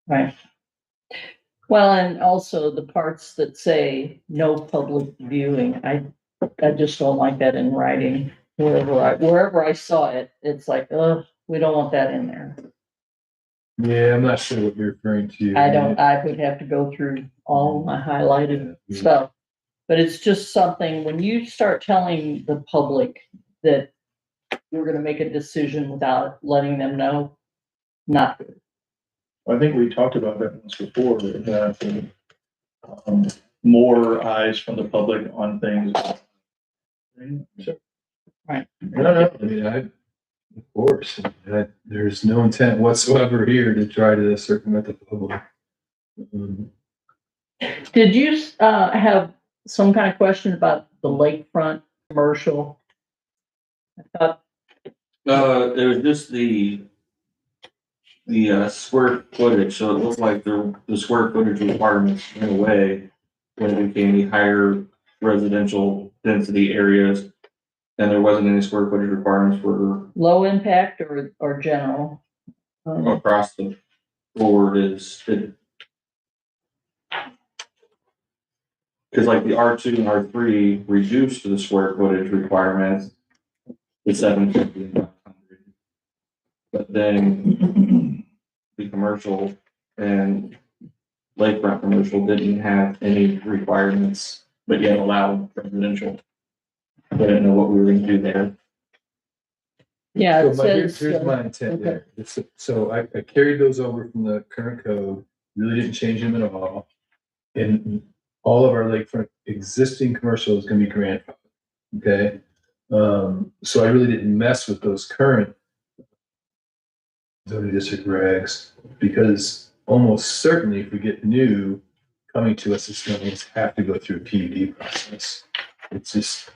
Right. Well, and also the parts that say no public viewing, I just don't like that in writing. Wherever I saw it, it's like, we don't want that in there. Yeah, I'm not sure what you're referring to. I would have to go through all my highlighted stuff. But it's just something, when you start telling the public that you're gonna make a decision without letting them know, not good. I think we talked about that once before, that more eyes from the public on things. No, I mean, of course, there's no intent whatsoever here to try to circumvent the public. Did you, have some kind of question about the lakefront commercial? I thought, It was just the square footage, so it looked like the square footage requirements went away when it became the higher residential density areas. And there wasn't any square footage requirements for low impact or general? across the board because like the R2 and R3 reduced the square footage requirements to 750 and 500. But then the commercial and lakefront commercial didn't have any requirements, but yet allowed residential. I didn't know what we were gonna do there. Yeah, So it says, here's my intent okay. there. So I carried those over from the current code, really didn't change them at all. And all of our lakefront existing commercial is gonna be grandfathered, okay? So I really didn't mess with those current zoning district regs, because almost certainly if we get new coming to us, it's going to have to go through a PUD process. It's just,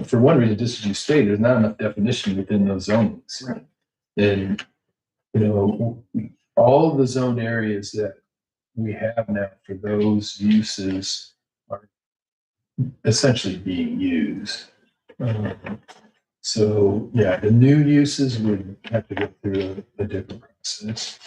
for one reason, just as you stated, there's not enough definition within those zones. Right. And, you know, all of the zone areas that we have now for those uses are essentially being used. So, yeah, the new uses would have to go through a different process.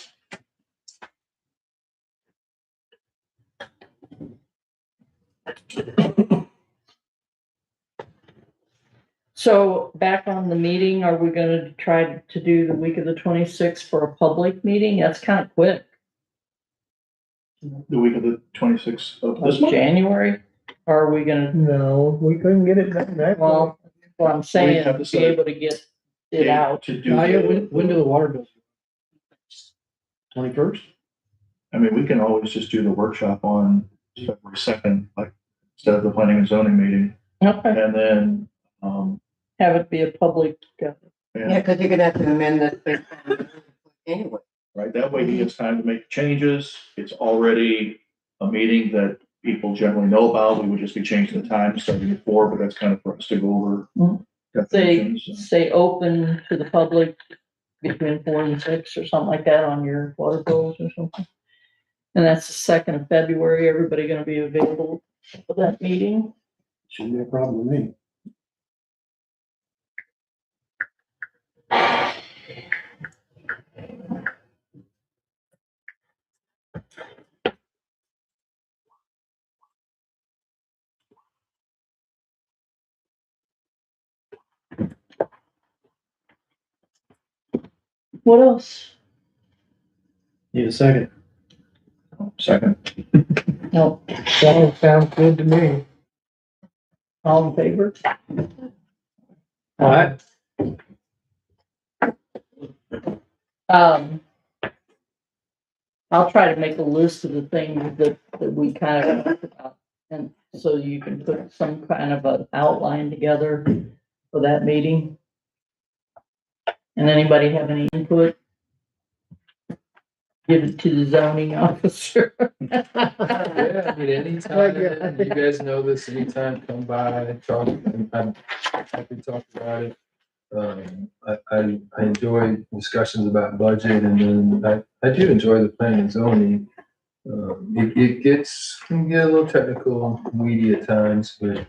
So back on the meeting, are we gonna try to do the week of the 26th for a public meeting? That's kind of quick. The week of the 26th of this Of month. January? Or are we gonna, No, we couldn't get it done that well, what I'm saying, have to be set able to get it out. To do, Nadia, the- when do the water bills? 21st? I mean, we can always just do the workshop on February 2nd, like, instead of the planning and zoning meeting. Okay, And then, have it be a public, Yeah, And, because you're gonna have to amend this anyway. right, that way he gets time to make changes. It's already a meeting that people generally know about. We would just be changing the time, starting at 4, but that's kind of for us to go over say, definitions. say open to the public between 4 and 6 or something like that on your water bills or something. And that's the 2nd of February. Everybody gonna be available for that meeting? Shouldn't be a problem with me. What else? Need a second? Second. No, Sounds good to me. all in favor? All right. I'll try to make a list of the things that we kind of talked about. And so you can put some kind of an outline together for that meeting. And anybody have any input? Give it to the zoning officer. Yeah, I mean, anytime, you guys know this, anytime, come by, talk, I'm happy to talk about it. I enjoy discussions about budget, and then I do enjoy the planning and zoning. It can get a little technical, weedy at times, but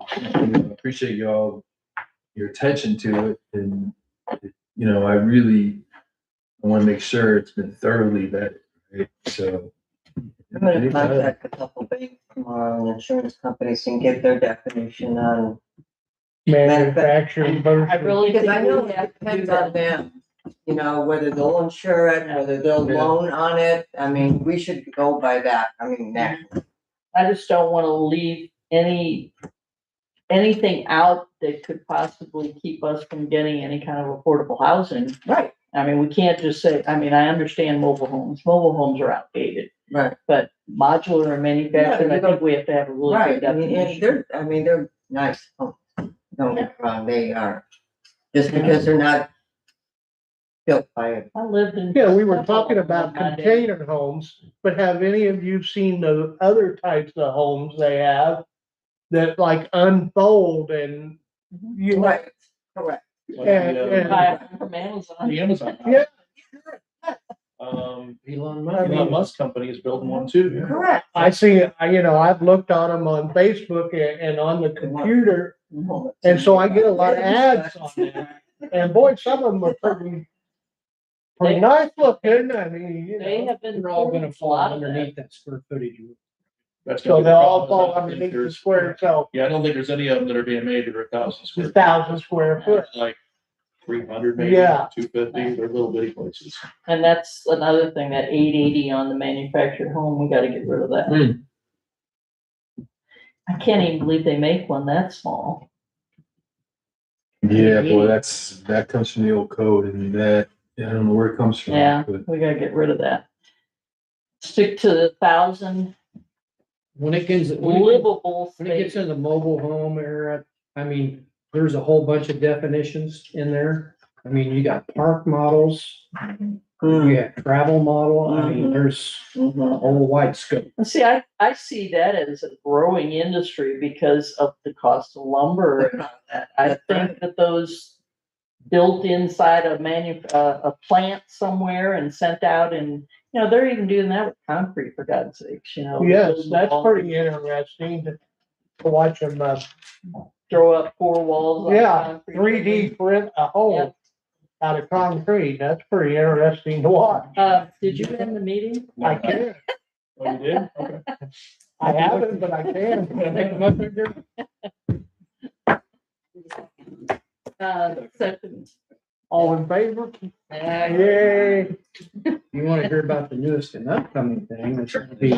I appreciate your attention to it, and I want to make sure it's been thoroughly vetted, right? So. I'm gonna contact a couple banks tomorrow and insurance companies and get their definition on, Manufacturing I versus. really because think I know we it have to do depends on that. them. Whether they'll insure it, whether they'll Yeah. loan on it, I mean, we should go by that, I just don't wanna leave anything out that could possibly keep us from getting any kind of affordable housing. Right, I mean, we can't just say, I mean, I understand mobile homes are outdated, right, but modular and manufactured, Yeah, I you think we have to have a really good right, I mean, and definition. they're nice homes, don't get me wrong, they are, just because they're not built by I lived in. Yeah, we were talking about container homes, but have any of you seen the other types of homes they have that like unfold and you know, Right, correct. From Amazon. The Amazon. Yeah. Elon Musk. Elon Musk company is building one too. Yeah. Correct. I see, I've looked on them on Facebook and on the computer, and so I get a lot of ads on there. And boy, some of them are pretty nice looking, I mean, They have been. They're all gonna a fall lot of that. underneath that square footage. That's gonna So be the they'll all problem, is fall I don't think underneath the there's- square itself, Yeah, I don't think there's any of them that are being made that are 1,000 square. it's 1,000 square foot. Like 300 maybe, Yeah. 250, they're little bitty places. And that's another thing, that 880 on the manufactured home, we gotta get rid of that. Hmm. I can't even believe they make one that small. Yeah, boy, that comes from the old code, and I don't know where it comes from. Yeah, But we gotta get rid of that. Stick to the 1,000 When it gets, livable when it gets space. in the mobile home area, I mean, there's a whole bunch of definitions in there. I mean, you got park models, you got travel model, I mean, there's a whole wide scope. And see, I see that as a growing industry because of the cost of lumber and all that. I think that those built inside a plant somewhere and sent out, and, they're even doing that with concrete, for God's sakes, Yes, that's pretty interesting to watch them, Throw up 4 walls. on yeah, concrete. 3D print a home out of concrete, that's pretty interesting to watch. Did you end the meeting? I can, Oh, you did? Okay. I haven't, but I can. Second. All in favor? Yeah. Yay. You wanna hear about the newest and upcoming thing, it's gonna be